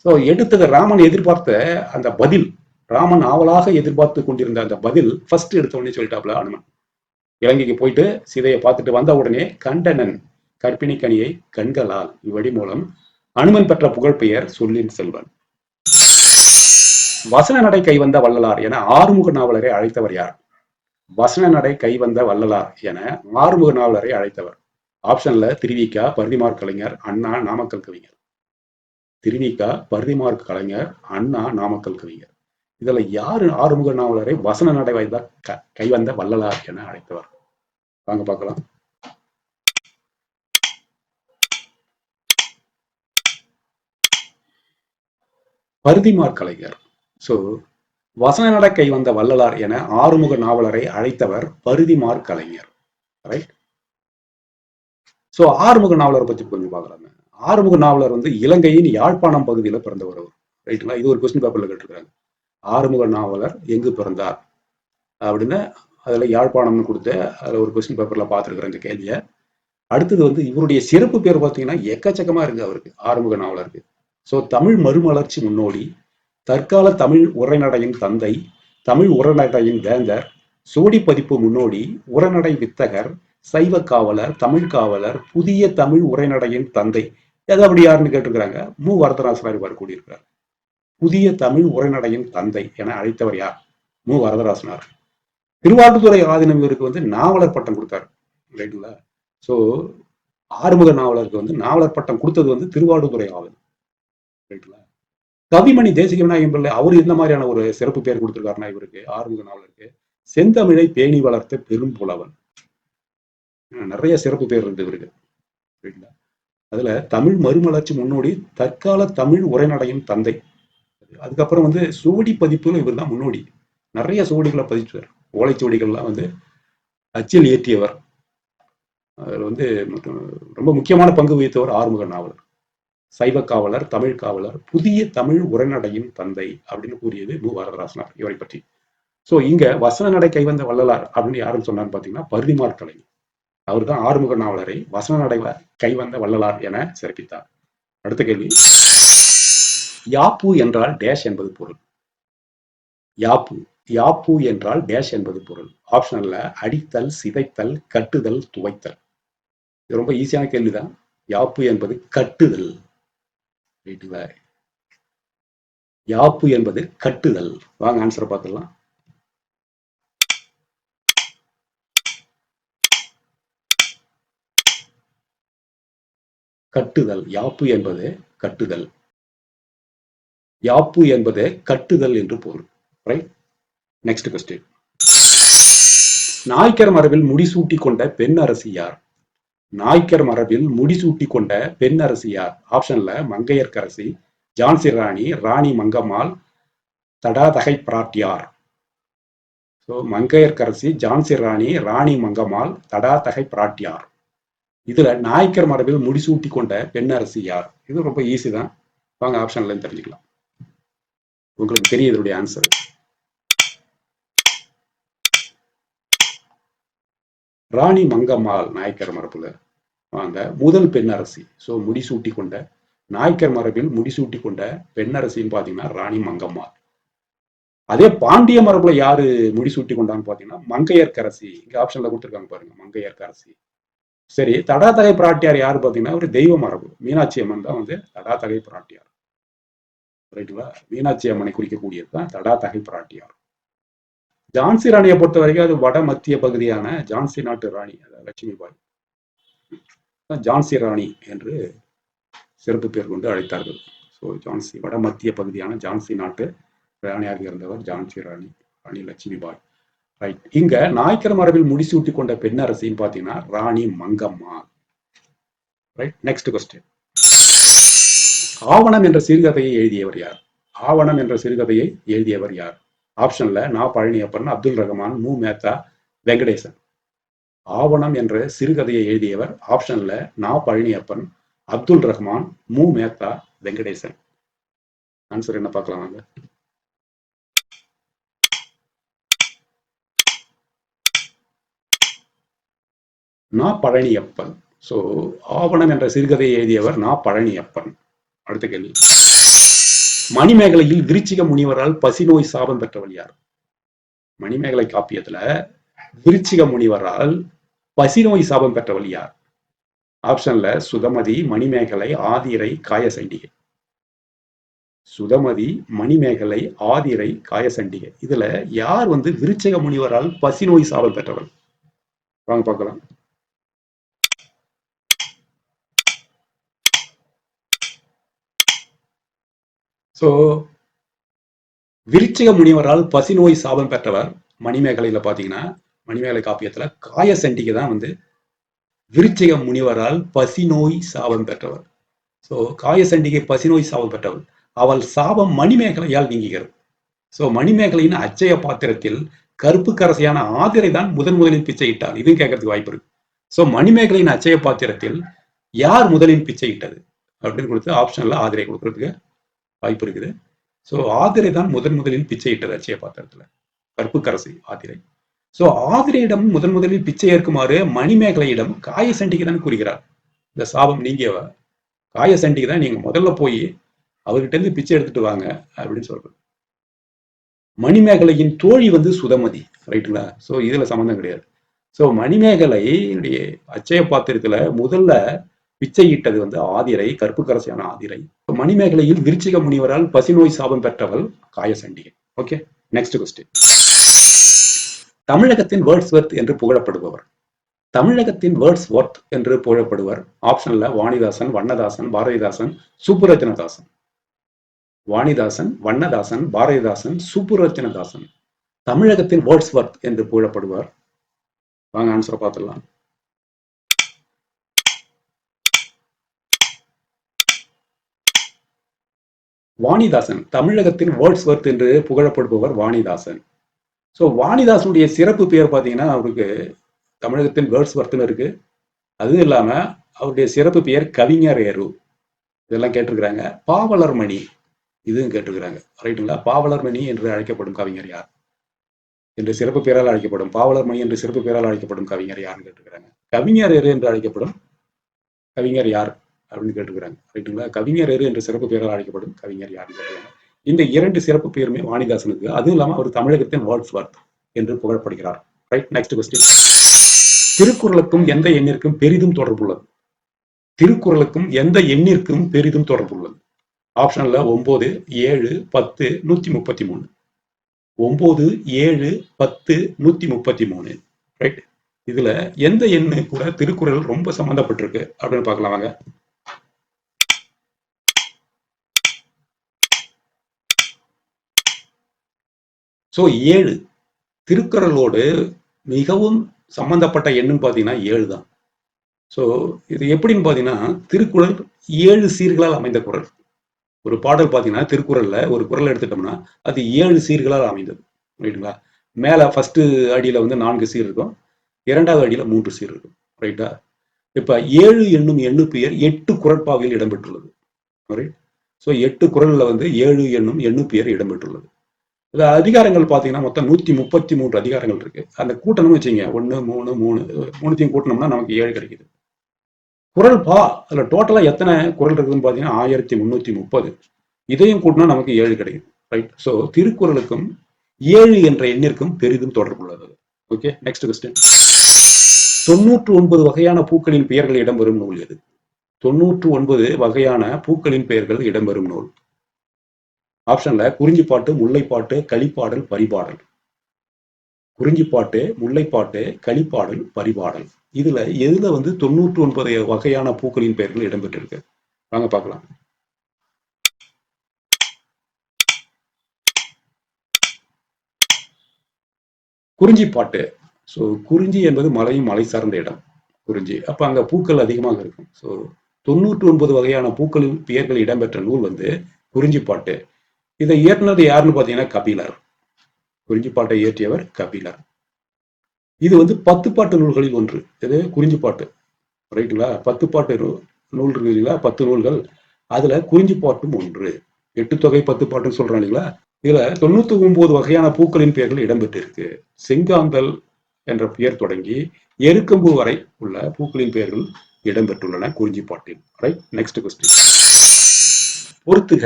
Speaker 1: சோ எடுத்தது ராமன் எதிர்பார்த்த அந்த பதில், ராமன் ஆவலாக எதிர்பார்த்து கொண்டிருந்த அந்த பதில் ஃபர்ஸ்ட் எடுத்த உடனே சொல்லிட்டாப்ல அனுமன். இலங்கைக்கு போயிட்டு சீதையை பார்த்துட்டு வந்த உடனே கண்டனன் கற்பிணிக்கணியை கண்களால் இவ்வடி மூலம் அனுமன் பெற்ற புகழ்பெயர் சொல்லின் செல்வன். வசன நடை கைவந்த வள்ளலார் என ஆறுமுக நாவலரை அழைத்தவர் யார்? வசன நடை கைவந்த வள்ளலார் என ஆறுமுக நாவலரை அழைத்தவர். ஆப்ஷன்ல திருவிக்கா, பரிதிமாற் கலைஞர், அண்ணா, நாமக்கல் கவிஞர். திருவிக்கா, பரிதிமாற் கலைஞர், அண்ணா, நாமக்கல் கவிஞர். இதுல யாரு ஆறுமுக நாவலரை வசன நடை கைவந்த வள்ளலார் என அழைத்தவர்? வாங்க பார்க்கலாம். பரிதிமாற் கலைஞர். சோ வசன நடை கைவந்த வள்ளலார் என ஆறுமுக நாவலரை அழைத்தவர் பரிதிமாற் கலைஞர். ரைட். சோ ஆறுமுக நாவலரை பத்தி கொஞ்சம் பார்க்கலாங்க. ஆறுமுக நாவலர் வந்து இலங்கையின் யாழ்ப்பாணம் பகுதியில் பிறந்தவர். ரைட்டுங்களா? இது ஒரு கொஸ்டின் பேப்பர்ல கேட்டிருக்காங்க. ஆறுமுக நாவலர் எங்கு பிறந்தார் அப்படின்னு அதுல யாழ்ப்பாணம்னு கொடுத்து அதுல ஒரு கொஸ்டின் பேப்பர்ல பார்த்துருக்குறேன் இந்த கேள்வியை. அடுத்தது வந்து இவருடைய சிறப்பு பேர் பார்த்தீங்கன்னா எக்கச்சக்கமா இருக்கு அவருக்கு, ஆறுமுக நாவலருக்கு. சோ தமிழ் மறுமலர்ச்சி முன்னோடி, தற்கால தமிழ் உரைநடையின் தந்தை, தமிழ் உரைநடையின் வேந்தர், சோடி பதிப்பு முன்னோடி, உரைநடை வித்தகர், சைவ காவலர், தமிழ் காவலர், புதிய தமிழ் உரைநடையின் தந்தை. எது அப்படி யாருன்னு கேட்டிருக்கிறாங்க? மு வரதராசனார் இவர் கூடியிருக்கிறார். புதிய தமிழ் உரைநடையின் தந்தை என அழைத்தவர் யார்? மு வரதராசனார். திருவாட்டுத்துறை ஆதீனம் இவருக்கு வந்து நாவலர் பட்டம் கொடுத்தாரு. ரைட்டுங்களா? சோ ஆறுமுக நாவலருக்கு வந்து நாவலர் பட்டம் கொடுத்தது வந்து திருவாடுதுறை ஆதீனம். ரைட்டுங்களா? கவிமணி தேசிக விநாயகம் பிள்ளை அவர் இந்த மாதிரியான ஒரு சிறப்பு பேர் கொடுத்திருக்காருன்னா இவருக்கு, ஆறுமுக நாவலருக்கு, செந்தமிழை பேணி வளர்த்த பெரும் புலவன். நிறைய சிறப்பு பேர் இருக்கு இவருக்கு. ரைட்டுங்களா? அதுல தமிழ் மறுமலர்ச்சி முன்னோடி, தற்கால தமிழ் உரைநடையின் தந்தை. அதுக்கப்புறம் வந்து சுவடி பதிப்புல இவர் தான் முன்னோடி. நிறைய சுவடிகளை பதிச்சார். ஓலைச்சுவடிகள்லாம் வந்து அச்சில் ஏற்றியவர். அதில் வந்து ரொம்ப முக்கியமான பங்கு வகித்தவர் ஆறுமுக நாவலர். சைவ காவலர், தமிழ் காவலர், புதிய தமிழ் உரைநடையின் தந்தை அப்படின்னு கூறியது மு வரதராசனார் இவரை பற்றி. சோ இங்க வசன நடை கைவந்த வள்ளலார் அப்படின்னு யாருன்னு சொன்னான்னு பாத்தீங்கன்னா பரிதிமாற் கலைஞர். அவர் தான் ஆறுமுக நாவலரை வசன நடை கைவந்த வள்ளலார் என சிறப்பித்தார். அடுத்த கேள்வி, யாப்பு என்றால் டேஷ் என்பது பொருள். யாப்பு யாப்பு என்றால் டேஷ் என்பது பொருள். ஆப்ஷன்ல அடித்தல், சிதைத்தல், கட்டுதல், துவைத்தல். இது ரொம்ப ஈஸியான கேள்விதான். யாப்பு என்பது கட்டுதல். யாப்பு என்பது கட்டுதல். வாங்க ஆன்சர் பார்த்துடலாம். கட்டுதல். யாப்பு என்பது கட்டுதல். யாப்பு என்பது கட்டுதல் என்று பொருள். ரைட். Next question. நாய்க்கர் மரபில் முடிசூட்டி கொண்ட பெண் அரசி யார்? நாய்க்கர் மரபில் முடிசூட்டி கொண்ட பெண் அரசி யார்? ஆப்ஷன்ல மங்கையர்க்கரசி, ஜான்சி ராணி, ராணி மங்கம்மாள், தடாதகை பிராட்டியார். ஸோ மங்கையர்க்கரசி, ஜான்சி ராணி, ராணி மங்கம்மாள், தடாதகை பிராட்டியார். இதுல நாய்க்கர் மரபில் முடிசூட்டி கொண்ட பெண் அரசி யார்? இது ரொம்ப ஈஸி தான். வாங்க ஆப்ஷன்ல தெரிஞ்சுக்கலாம். உங்களுக்கு தெரியும் இதனுடைய ஆன்சர். ராணி மங்கம்மாள் நாய்க்கர் மரபுல அந்த முதல் பெண் அரசி. ஸோ முடிசூட்டி கொண்ட, நாய்க்கர் மரபில் முடிசூட்டி கொண்ட பெண் அரசின்னு பாத்தீங்கன்னா ராணி மங்கம்மாள். அதே பாண்டிய மரபுல யாரு முடிசூட்டி கொண்டான்னு பாத்தீங்கன்னா மங்கையர்க்கரசி. இங்க ஆப்ஷன்ல கொடுத்துருக்காங்க பாருங்க, மங்கையர்க்கரசி. சரி, தடாதகை பிராட்டியார் யாரு பாத்தீங்கன்னா ஒரு தெய்வ மரபு. மீனாட்சி அம்மன் தான் வந்து தடாதகை பிராட்டியார். ரைட்டுங்களா? மீனாட்சி அம்மனை குறிக்கக்கூடியது தான் தடாதகை பிராட்டியார். ஜான்சி ராணியை பொறுத்த வரைக்கும் அது வட மத்திய பகுதியான ஜான்சி நாட்டு ராணி லட்சுமிபாய் ஜான்சி ராணி என்று சிறப்பு பேர் கொண்டு அழைத்தார்கள். ஸோ ஜான்சி வட மத்திய பகுதியான ஜான்சி நாட்டு ராணியாக இருந்தவர் ஜான்சி ராணி, ராணி லட்சுமிபாய். ரைட். இங்க நாயக்கர் மரபில் முடிசூட்டி கொண்ட பெண்ணரசின்னு பாத்தீங்கன்னா ராணி மங்கம்மா. ரைட். Next question. ஆவணம் என்ற சிறுகதையை எழுதியவர் யார்? ஆவணம் என்ற சிறுகதையை எழுதியவர் யார்? ஆப்ஷன்ல நா பழனியப்பன், அப்துல் ரஹ்மான், மு மேத்தா, வெங்கடேசன். ஆவணம் என்ற சிறுகதையை எழுதியவர் ஆப்ஷன்ல நா பழனியப்பன், அப்துல் ரஹ்மான், மு மேத்தா, வெங்கடேசன். ஆன்சர் என்ன பார்க்கலாம் வாங்க. நா பழனியப்பன். சோ ஆவணம் என்ற சிறுகதையை எழுதியவர் நா பழனியப்பன். அடுத்த கேள்வி. மணிமேகலையில் விருச்சிக முனிவரால் பசிநோய் சாபம் பெற்றவள் யார்? மணிமேகலை காப்பியத்துல விருச்சிக முனிவரால் பசிநோய் சாபம் பெற்றவள் யார்? ஆப்ஷன்ல சுதமதி, மணிமேகலை, ஆதிரை, காயசண்டிகை. சுதமதி, மணிமேகலை, ஆதிரை, காயசண்டிகை. இதுல யார் வந்து விருச்சிக முனிவரால் பசிநோய் சாபம் பெற்றவள்? வாங்க பார்க்கலாம். சோ விருச்சிக முனிவரால் பசிநோய் சாபம் பெற்றவர் மணிமேகலையில பாத்தீங்கன்னா, மணிமேகலை காப்பியத்துல காயசண்டிகை தான் வந்து விருச்சிக முனிவரால் பசிநோய் சாபம் பெற்றவர். சோ காயசண்டிகை பசிநோய் சாபம் பெற்றவள். அவள் சாபம் மணிமேகலையால் நீங்குகிறது. சோ மணிமேகலையின் அச்சய பாத்திரத்தில் கருப்பு கரசியான ஆதிரை தான் முதலில் பிச்சையிட்டார். இதுவும் கேட்கறதுக்கு வாய்ப்பு இருக்கு. சோ மணிமேகலையின் அச்சய பாத்திரத்தில் யார் முதலில் பிச்சையிட்டது அப்படின்னு கொடுத்து ஆப்ஷன்ல ஆதிரை கொடுக்கறதுக்கு வாய்ப்பு இருக்குது. சோ ஆதிரை தான் முதலில் பிச்சையிட்டது அச்சய பாத்திரத்துல, கருப்பு கரசி ஆதிரை. சோ ஆதிரையிடம் முதலில் பிச்சை ஏற்குமாறு மணிமேகலையிடம் காயசண்டிகை தான் கூறுகிறார். இந்த சாபம் நீங்கியவ காயசண்டிகை தான் நீங்க முதல்ல போய் அவர்கிட்ட இருந்து பிச்சை எடுத்துட்டு வாங்க அப்படின்னு சொல்றது. மணிமேகலையின் தோழி வந்து சுதமதி. ரைட்டுங்களா? சோ இதுல சம்பந்தம் கிடையாது. சோ மணிமேகலையுடைய அச்சய பாத்திரத்துல முதல்ல பிச்சையிட்டது வந்து ஆதிரை, கருப்பு கரசியான ஆதிரை. மணிமேகலையில் விருச்சிக முனிவரால் பசிநோய் சாபம் பெற்றவள் காயசண்டிகை. Okay, next question. தமிழகத்தின் வேர்ட்ஸ்வொர்த் என்று புகழப்படுபவர். தமிழகத்தின் வேர்ட்ஸ்வொர்த் என்று புகழப்படுவர் ஆப்ஷன்ல வாணிதாசன், வண்ணதாசன், பாரதிதாசன், சுப்புரத்தினதாசன். வாணிதாசன், வண்ணதாசன், பாரதிதாசன், சுப்புரத்தினதாசன். தமிழகத்தின் வேர்ட்ஸ்வொர்த் என்று புகழப்படுவர். வாங்க ஆன்சரை பார்த்துடலாம். வாணிதாசன். தமிழகத்தின் வேர்ட்ஸ்வொர்த் என்று புகழப்படுபவர் வாணிதாசன். ஸோ வாணிதாசனுடைய சிறப்பு பெயர் பார்த்தீங்கன்னா அவருக்கு தமிழகத்தின் வேர்ட்ஸ்வொர்த்னு இருக்கு. அதுவும் இல்லாம அவருடைய சிறப்பு பெயர் கவிஞரேறு. இதெல்லாம் கேட்டிருக்கிறாங்க. பாவலர்மணி இதுவும் கேட்டிருக்கிறாங்க. ரைட்டுங்களா? பாவலர்மணி என்று அழைக்கப்படும் கவிஞர் யார் என்று சிறப்பு பெயரால் அழைக்கப்படும், பாவலர்மணி என்று சிறப்பு பெயரால் அழைக்கப்படும் கவிஞர் யாருன்னு கேட்டிருக்கிறாங்க. கவிஞரேறு என்று அழைக்கப்படும் கவிஞர் யார் அப்படின்னு கேட்டிருக்கிறாங்க. ரைட்டுங்களா? கவிஞரேறு என்று சிறப்பு பெயரால் அழைக்கப்படும் கவிஞர் யாருன்னு கேட்டிருக்காங்க. இந்த இரண்டு சிறப்பு பெயருமே வாணிதாசனுக்கு. அதுவும் இல்லாம அவர் தமிழகத்தின் வேர்ட்ஸ்வொர்த் என்று புகழப்படுகிறார். ரைட். Next question. திருக்குறளுக்கும் எந்த எண்ணிற்கும் பெரிதும் தொடர்புள்ளது? திருக்குறளுக்கும் எந்த எண்ணிற்கும் பெரிதும் தொடர்புள்ளது? ஆப்ஷன்ல 9, 7, 10, 133. 9, 7, 10, 133. ரைட். இதுல எந்த எண்ணு கூட திருக்குறள் ரொம்ப சம்பந்தப்பட்டிருக்கு அப்படின்னு பார்க்கலாம் வாங்க. சோ 7 திருக்குறளோடு மிகவும் சம்பந்தப்பட்ட எண்ணுன்னு பாத்தீங்கன்னா 7 தான். சோ இது எப்படின்னு பாத்தீங்கன்னா திருக்குறள் 7 சீர்களால் அமைந்த குறள். ஒரு பாடல் பாத்தீங்கன்னா திருக்குறள்ல ஒரு குறள் எடுத்துட்டோம்னா அது 7 சீர்களால் அமைந்தது. ரைட்டுங்களா? மேல ஃபர்ஸ்ட் அடியில வந்து 4 சீர் இருக்கும், இரண்டாவது அடியில 3 சீர் இருக்கும். ரைட்டா? இப்ப 7 என்னும் எண்ணு பெயர் 8 குறட்பாவில் இடம்பெற்றுள்ளது. ரைட். சோ 8 குறள்ல வந்து 7 என்னும் எண்ணு பெயர் இடம்பெற்றுள்ளது. இந்த அதிகாரங்கள் பாத்தீங்கன்னா மொத்தம் 133 அதிகாரங்கள் இருக்கு. அந்த கூட்டணும்னு வச்சுங்க 1, 3, 3 மூணுத்தையும் கூட்டணும்னா நமக்கு 7 கிடைக்குது. குறள் பா அதுல டோட்டலா எத்தனை குறள் இருக்குதுன்னு பாத்தீங்கன்னா 1330. இதையும் கூட்டினா நமக்கு 7 கிடைக்கும். ரைட். சோ திருக்குறளுக்கும் 7 என்ற எண்ணிற்கும் பெரிதும் தொடர்புள்ளது. Okay, next question. 99 வகையான பூக்களின் பெயர்கள் இடம்பெறும் நூல் எது? 99 வகையான பூக்களின் பெயர்கள் இடம்பெறும் நூல். ஆப்ஷன்ல குறிஞ்சிப்பாட்டு, முல்லைப்பாட்டு, களிப்பாடல், பரிபாடல். குறிஞ்சிப்பாட்டு, முல்லைப்பாட்டு, களிப்பாடல், பரிபாடல். இதுல எதுல 99 வகையான பூக்களின் பெயர்கள் இடம்பெற்றிருக்கு? வாங்க பார்க்கலாம். குறிஞ்சிப்பாட்டு. ஸோ குறிஞ்சி என்பது மலையும் மலை சார்ந்த இடம் குறிஞ்சி. அப்ப அங்க பூக்கள் அதிகமாக இருக்கும். ஸோ 99 வகையான பூக்களின் பெயர்கள் இடம்பெற்ற நூல் குறிஞ்சிப்பாட்டு. இதை இயற்றினது யாருன்னு பாத்தீங்கன்னா கபிலர். குறிஞ்சிப்பாட்டை இயற்றியவர் கபிலர். இது 10 பாட்டு நூல்களில் ஒன்று. இது குறிஞ்சிப்பாட்டு, ரைட்டுங்களா? 10 பாட்டு நூல் இருக்கு இல்லைங்களா? 10 நூல்கள். அதுல குறிஞ்சிப்பாட்டும் ஒன்று. 8 தொகை 10 பாட்டுன்னு சொல்றோம் இல்லைங்களா? இதுல 99 வகையான பூக்களின் பெயர்கள் இடம்பெற்றிருக்கு. செங்காந்தல் என்ற பெயர் தொடங்கி எருக்கம்பூ வரை உள்ள பூக்களின் பெயர்கள் இடம்பெற்றுள்ளன குறிஞ்சிப்பாட்டில். Right, next question. பொறுத்துக.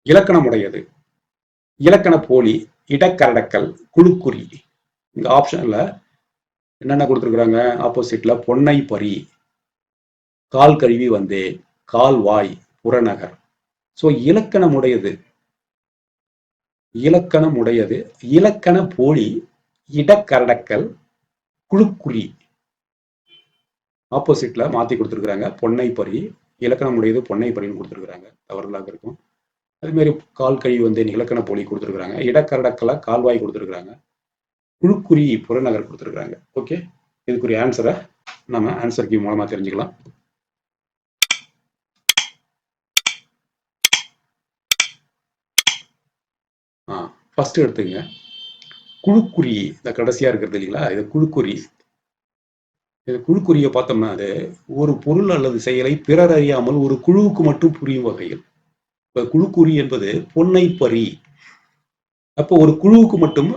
Speaker 1: இலக்கணமுடையது, இலக்கண போலி, இடக்கரடக்கல், குழுக்குறி. இந்த ஆப்ஷன்ல என்னென்ன கொடுத்துருக்காங்க? ஆப்போசிட்ல பொன்னை பரி, கால் கழுவி வந்தேன், கால்வாய், புறநகர். சோ இலக்கணமுடையது, இலக்கணமுடையது, இலக்கண போலி, இடக்கரடக்கல், குழுக்குறி. ஆப்போசிட்ல மாத்தி கொடுத்துருக்காங்க. பொன்னை பரி, இலக்கணமுடையது பொன்னை பரின்னு கொடுத்துருக்காங்க. தவறுதலாக இருக்கும். அதே மாதிரி கால் கழுவி வந்தேன் இலக்கண போலி கொடுத்துருக்காங்க. இடக்கரடக்கல கால்வாய் கொடுத்துருக்காங்க. குழுக்குறி புறநகர் கொடுத்துருக்காங்க. ஓகே, இதுக்குரிய ஆன்சரை நம்ம ஆன்சர் கீ மூலமா தெரிஞ்சுக்கலாம். ஃபர்ஸ்ட் எடுத்துங்க குழுக்குறி. இந்த கடைசியா இருக்கிறது இல்லைங்களா, இது குழுக்குறி. இது குழுக்குறியை பார்த்தோம்னா அது ஒரு பொருள் அல்லது செயலை பிறர் அறியாமல் ஒரு குழுவுக்கு மட்டும் புரியும் வகையில். இப்ப குழுக்குறி என்பது பொன்னை பரி. அப்போ ஒரு குழுவுக்கு மட்டும்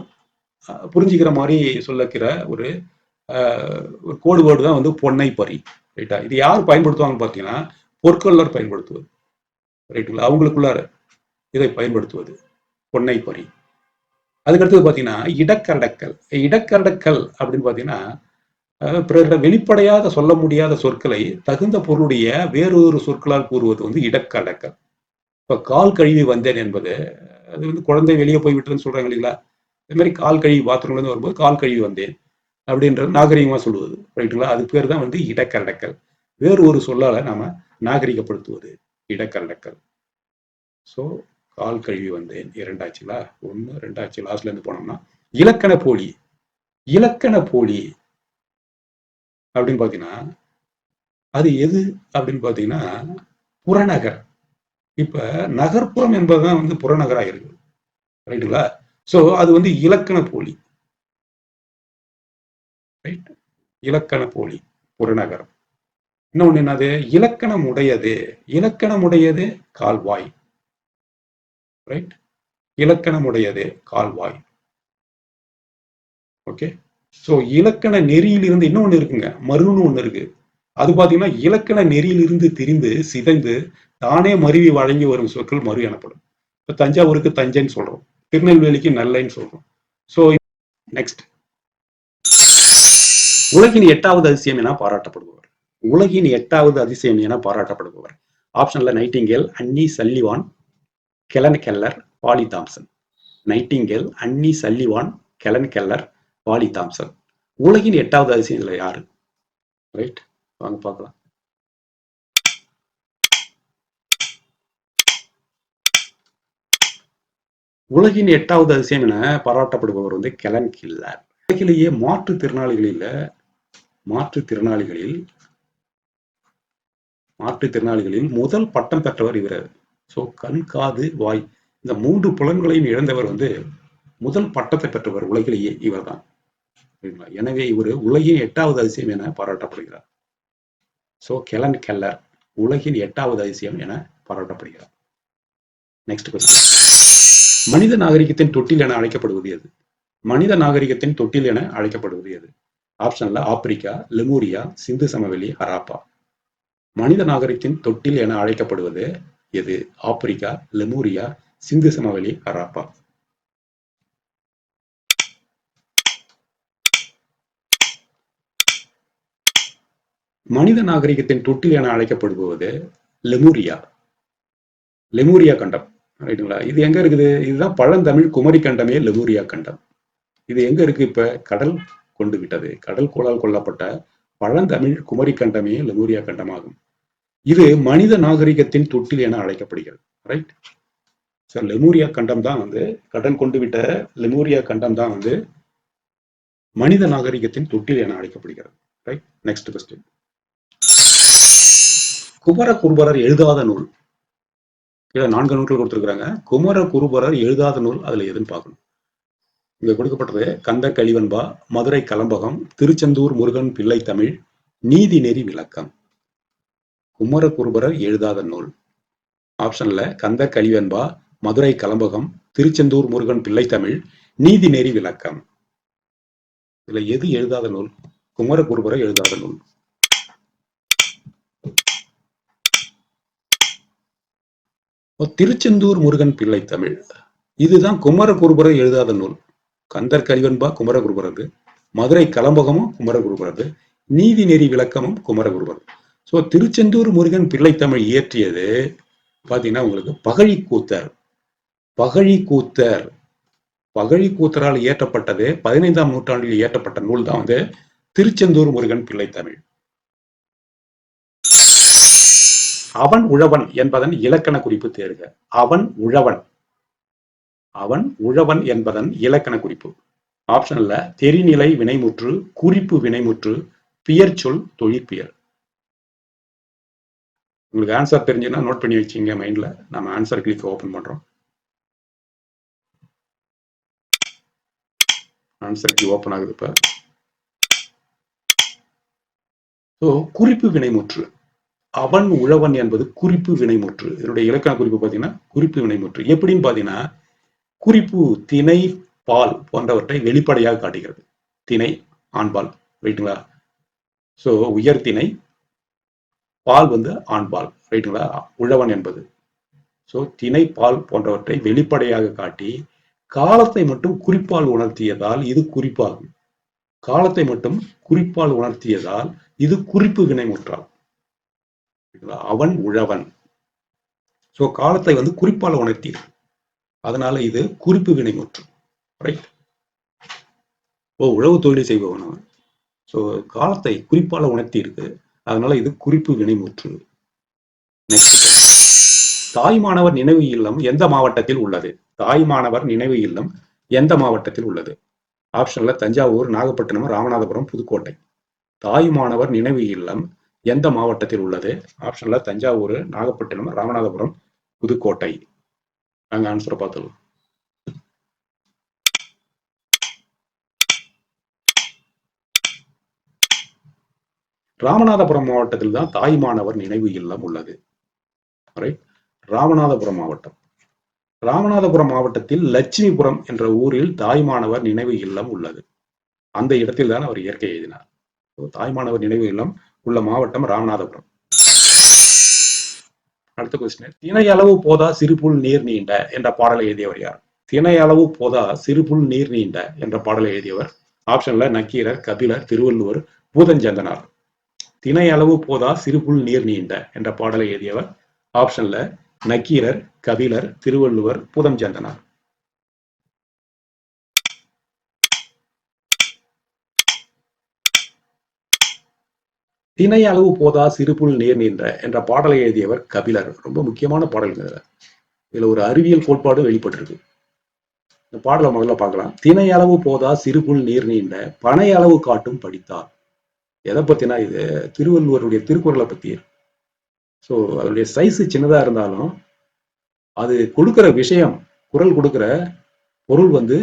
Speaker 1: புரிஞ்சுக்கிற மாதிரி சொல்லக்கிற ஒரு கோடு வேர்டு தான் பொன்னை பரி. ரைட்டா? இது யார் பயன்படுத்துவாங்கன்னு பார்த்தீங்கன்னா பொற்கொள்ளர் பயன்படுத்துவது. ரைட்டுங்களா? அவங்களுக்குள்ளார இதை பயன்படுத்துவது பொன்னை பரி. அதுக்கடுத்தது பார்த்தீங்கன்னா இடக்கரடக்கல். இடக்கரடக்கல் அப்படின்னு பார்த்தீங்கன்னா பிறரிடம் வெளிப்படையாக சொல்ல முடியாத சொற்களை தகுந்த பொருளுடைய வேறொரு சொற்களால் கூறுவது இடக்கரடக்கல். இப்ப கால் கழுவி வந்தேன் என்பது அது குழந்தை வெளியே போய் விட்டுன்னு சொல்றாங்க இல்லைங்களா? இதே மாதிரி கால் கழுவி பாத்ரூம்ல இருந்து வரும்போது கால் கழுவி வந்தேன் அப்படின்றது நாகரிகமா சொல்லுவது. ரைட்டுங்களா? அது பேர் தான் இடக்கரடக்கல். வேறு ஒரு சொல்லால நாம நாகரிகப்படுத்துவது இடக்கரடக்கல். ஸோ கால் கழுவி வந்தேன் 2 ஆச்சுங்களா? 1 2 ஆச்சு. லாஸ்ட்ல இருந்து போனோம்னா இலக்கண போலி. இலக்கண போலி அப்படின்னு பாத்தீங்கன்னா அது எது அப்படின்னு பாத்தீங்கன்னா புறநகர். இப்ப நகர்ப்புறம் என்பதுதான் புறநகரா இருக்கு. ரைட்டுங்களா? சோ அது இலக்கண போலி. ரைட், இலக்கண போலி புறநகர். இன்னொன்னு என்னது? இலக்கணம் உடையது. இலக்கணம் உடையது கால்வாய். ரைட், இலக்கணம் உடையது கால்வாய். ஓகே, சோ இலக்கண நெறியிலிருந்து இன்னொன்னு இருக்குங்க, மருன்னு ஒண்ணு இருக்கு. அது பாத்தீங்கன்னா இலக்கண நெறியிலிருந்து திரிந்து சிதைந்து தானே மருவி வழங்கி வரும் சொற்கள் மரு எனப்படும். இப்ப தஞ்சாவூருக்கு தஞ்சைன்னு சொல்றோம், திருநெல்வேலிக்கு நெல்லைன்னு சொல்றோம். சோ நெக்ஸ்ட், உலகின் 8வது அதிசயம் என பாராட்டப்படுபவர். உலகின் 8வது அதிசயம் என பாராட்டப்படுபவர். ஆப்ஷன்ல Nightingale, Annie Sullivan, Helen Keller, Polly Thomson. Nightingale, Annie Sullivan, Helen Keller, Polly Thomson. உலகின் 8வது அதிசயத்துல யாரு? ரைட், வாங்க பார்க்கலாம். உலகின் 8வது அதிசயம் என பாராட்டப்படுபவர் கெலன் கெல்லர். உலகிலேயே மாற்றுத்திறனாளிகளில் முதல் பட்டம் பெற்றவர் இவர். சோ கண், காது, வாய் இந்த 3 புலன்களையும் இழந்தவர் முதல் பட்டத்தை பெற்றவர் உலகிலேயே இவர் தான். எனவே இவர் உலகின் 8வது அதிசயம் என பாராட்டப்படுகிறார். சோ கெலன் கெல்லர் உலகின் 8வது அதிசயம் என பாராட்டப்படுகிறார். Next question. மனித நாகரிகத்தின் தொட்டில் என அழைக்கப்படுவது எது? மனித நாகரிகத்தின் தொட்டில் என அழைக்கப்படுவது எது? ஆப்ஷன்ல ஆப்பிரிக்கா, லெமூரியா, சிந்து சமவெளி, ஹராப்பா. மனித நாகரிகத்தின் தொட்டில் என அழைக்கப்படுவது எது? ஆப்பிரிக்கா, லெமூரியா, சிந்து சமவெளி, ஹராப்பா. மனித நாகரிகத்தின் தொட்டில் என அழைக்கப்படுவது லெமூரியா. லெமூரியா கண்டம், ரைட்டுங்களா? இது எங்க இருக்குது? இதுதான் பழந்தமிழ் குமரி கண்டமே லெமூரியா கண்டம். இது எங்க இருக்கு? இப்ப கடல் கொண்டு விட்டது. கடல் கோளால் கொல்லப்பட்ட பழந்தமிழ் குமரி கண்டமே லெமூரியா கண்டமாகும். இது மனித நாகரிகத்தின் தொட்டில் என அழைக்கப்படுகிறது. ரைட். சார், லெமூரியா கண்டம் தான் வந்து, கடல் கொண்டு விட்ட லெமூரியா கண்டம் தான் வந்து மனித நாகரிகத்தின் தொட்டில் என அழைக்கப்படுகிறது. ரைட். Next question. குமரகுருபரர் எழுதாத நூல். கீழே 4 நூல்கள் கொடுத்திருக்கிறாங்க. குமரகுருபரர் எழுதாத நூல் அதுல எதுன்னு பார்க்கணும். இங்க கொடுக்கப்பட்டது கந்த கலிவன்பா, மதுரை கலம்பகம், திருச்செந்தூர் முருகன் பிள்ளை தமிழ், நீதிநெறி விளக்கம். குமரகுருபரர் எழுதாத நூல். ஆப்ஷன்ல கந்த கலிவன்பா, மதுரை கலம்பகம், திருச்செந்தூர் முருகன் பிள்ளை தமிழ், நீதிநெறி விளக்கம். இதுல எது எழுதாத நூல்? குமரகுருபரர் எழுதாத நூல். திருச்செந்தூர் முருகன் பிள்ளை தமிழ், இதுதான் குமரகுருபரர் எழுதாத நூல். கந்தர் கலிவன்பா குமரகுருபரது, மதுரை கலம்பகமும் குமரகுருபரது, நீதிநெறி விளக்கமும் குமரகுருபரது. ஸோ திருச்செந்தூர் முருகன் பிள்ளை தமிழ் இயற்றியது பாத்தீங்கன்னா உங்களுக்கு பகழி கூத்தர். பகழி கூத்தர், பகழி கூத்தரால் இயற்றப்பட்டது 15ஆம் நூற்றாண்டில் இயற்றப்பட்ட நூல் தான் வந்து திருச்செந்தூர் முருகன் பிள்ளை தமிழ். அவன் உழவன் என்பதன் இலக்கண குறிப்பு தேர்க. அவன் உழவன், அவன் உழவன் என்பதன் இலக்கண குறிப்பு. ஆப்ஷன்ல தெரிநிலை வினைமுற்று, குறிப்பு வினைமுற்று, பெயர் சொல், தொழிற்பெயர். உங்களுக்கு ஆன்சர் தெரிஞ்சுன்னா நோட் பண்ணி வச்சுங்க மைண்ட்ல. நம்ம ஆன்சர் கிளிக் ஓபன் பண்றோம். ஆன்சர் கீ ஓபன் ஆகுது இப்ப. குறிப்பு வினைமுற்று. அவன் உழவன் என்பது குறிப்பு வினைமுற்று. இதனுடைய இலக்கண குறிப்பு பாத்தீங்கன்னா குறிப்பு வினைமுற்று. எப்படின்னு பாத்தீங்கன்னா, குறிப்பு திணை பால் போன்றவற்றை வெளிப்படையாக காட்டுகிறது. திணை ஆண்பால், ரைட்டுங்களா? சோ உயர் திணை, பால் வந்து ஆண்பால், ரைட்டுங்களா? உழவன் என்பது. சோ திணை பால் போன்றவற்றை வெளிப்படையாக காட்டி காலத்தை மட்டும் குறிப்பால் உணர்த்தியதால் இது குறிப்பாகும். காலத்தை மட்டும் குறிப்பால் உணர்த்தியதால் இது குறிப்பு வினைமுற்றால். அவன் உழவன். சோ காலத்தை வந்து குறிப்பால் உணர்த்தி, அதனால இது குறிப்பு வினைமுற்று. ரைட். உழவு தொழிலை செய்பவன் அவன். சோ காலத்தை குறிப்பால உணர்த்தி இருக்கு, அதனால இது குறிப்பு வினைமுற்று. நெக்ஸ்ட். தாய்மானவர் நினைவு இல்லம் எந்த மாவட்டத்தில் உள்ளது? தாய்மானவர் நினைவு இல்லம் எந்த மாவட்டத்தில் உள்ளது? ஆப்ஷன்ல தஞ்சாவூர், நாகப்பட்டினம், ராமநாதபுரம், புதுக்கோட்டை. தாய்மானவர் நினைவு இல்லம் எந்த மாவட்டத்தில் உள்ளது? ஆப்ஷன்ல தஞ்சாவூர், நாகப்பட்டினம், ராமநாதபுரம், புதுக்கோட்டை. நாங்க ஆன்சரை பார்த்துக்கலாம். ராமநாதபுரம் மாவட்டத்தில் தான் தாய்மானவர் நினைவு இல்லம் உள்ளது. ரைட். ராமநாதபுரம் மாவட்டம். ராமநாதபுரம் மாவட்டத்தில் லட்சுமிபுரம் என்ற ஊரில் தாய்மானவர் நினைவு இல்லம் உள்ளது. அந்த இடத்தில் தான் அவர் இயற்கை எழுதினார். தாய்மானவர் நினைவு இல்லம் உள்ள மாவட்டம் ராமநாதபுரம். அடுத்த கொஸ்டின். திணை அளவு போதா சிறுபுல் நீர் நீண்ட என்ற பாடலை எழுதியவர் யார்? திணை அளவு போதா சிறுபுல் நீர் நீண்ட என்ற பாடலை எழுதியவர். ஆப்ஷன்ல நக்கீரர், கபிலர், திருவள்ளுவர், பூதஞ்சந்தனார். திணை அளவு போதா சிறுபுல் நீர் நீண்ட என்ற பாடலை எழுதியவர். ஆப்ஷன்ல நக்கீரர், கபிலர், திருவள்ளுவர், பூதஞ்சந்தனார். திணை அளவு போதா சிறுபுல் நீர் நீண்ட என்ற பாடலை எழுதியவர் கபிலர். ரொம்ப முக்கியமான பாடல். இதுல ஒரு அறிவியல் கோட்பாடு வெளிப்பட்டிருக்கு. இந்த பாடலை முதல்ல பார்க்கலாம். திணை அளவு போதா சிறுபுல் நீர் நீண்ட பனை அளவு காட்டும் படித்தார். எதை பத்தினா இது திருவள்ளுவருடைய திருக்குறளை பத்தி. ஸோ அதனுடைய சைஸ் சின்னதா இருந்தாலும் அது கொடுக்கிற விஷயம், குரல் கொடுக்கிற பொருள் வந்து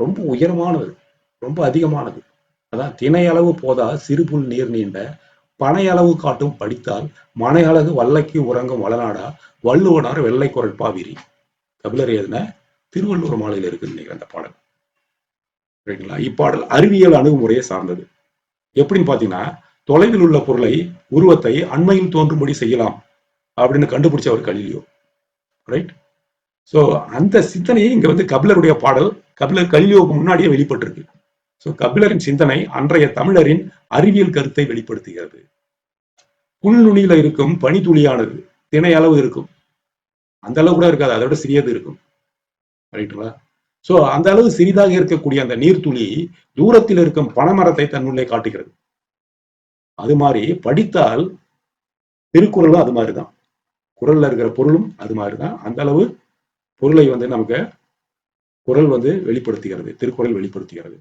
Speaker 1: ரொம்ப உயரமானது, ரொம்ப அதிகமானது. அதான் திணை அளவு போதா சிறுபுல் நீர் நீண்ட பனை அளவு காட்டும் படித்தால் மனை அழகு வல்லைக்கு உறங்கும் வளநாடா வள்ளுவனார் வெள்ளை குரல் பாவிரி. கபிலர் எழுதின திருவள்ளுவர் மாலையில் இருக்குன்னு நினைக்கிறேன் அந்த பாடல். ரைட்டுங்களா? இப்பாடல் அறிவியல் அணுகுமுறையை சார்ந்தது. எப்படின்னு பாத்தீங்கன்னா, தொலைவில் உள்ள பொருளை உருவத்தை அண்மையில் தோன்றும்படி செய்யலாம் அப்படின்னு கண்டுபிடிச்சவர் கலீலியோ. ரைட். ஸோ அந்த சிந்தனையை இங்க வந்து கபிலருடைய பாடல் கபிலர் கலியுகம் முன்னாடியே வெளிப்பட்டிருக்கு. ஸோ கபிலரின் சிந்தனை அன்றைய தமிழரின் அறிவியல் கருத்தை வெளிப்படுத்துகிறது. புல்நுனியில இருக்கும் பனித்துளியானது திணை அளவு இருக்கும், அந்த அளவு கூட இருக்காது, அதோட சிறியது இருக்கும். ரைட்டுங்களா? சோ அந்த அளவு சிறிதாக இருக்கக்கூடிய அந்த நீர்த்துளி தூரத்தில் இருக்கும் பனைமரத்தை தன்னுள்ளே காட்டுகிறது. அது மாதிரி படித்தால் திருக்குறளும் அது மாதிரிதான், குறள்ல இருக்கிற பொருளும் அது மாதிரிதான். அந்த அளவு பொருளை வந்து நமக்கு குறள் வந்து வெளிப்படுத்துகிறது, திருக்குறள் வெளிப்படுத்துகிறது.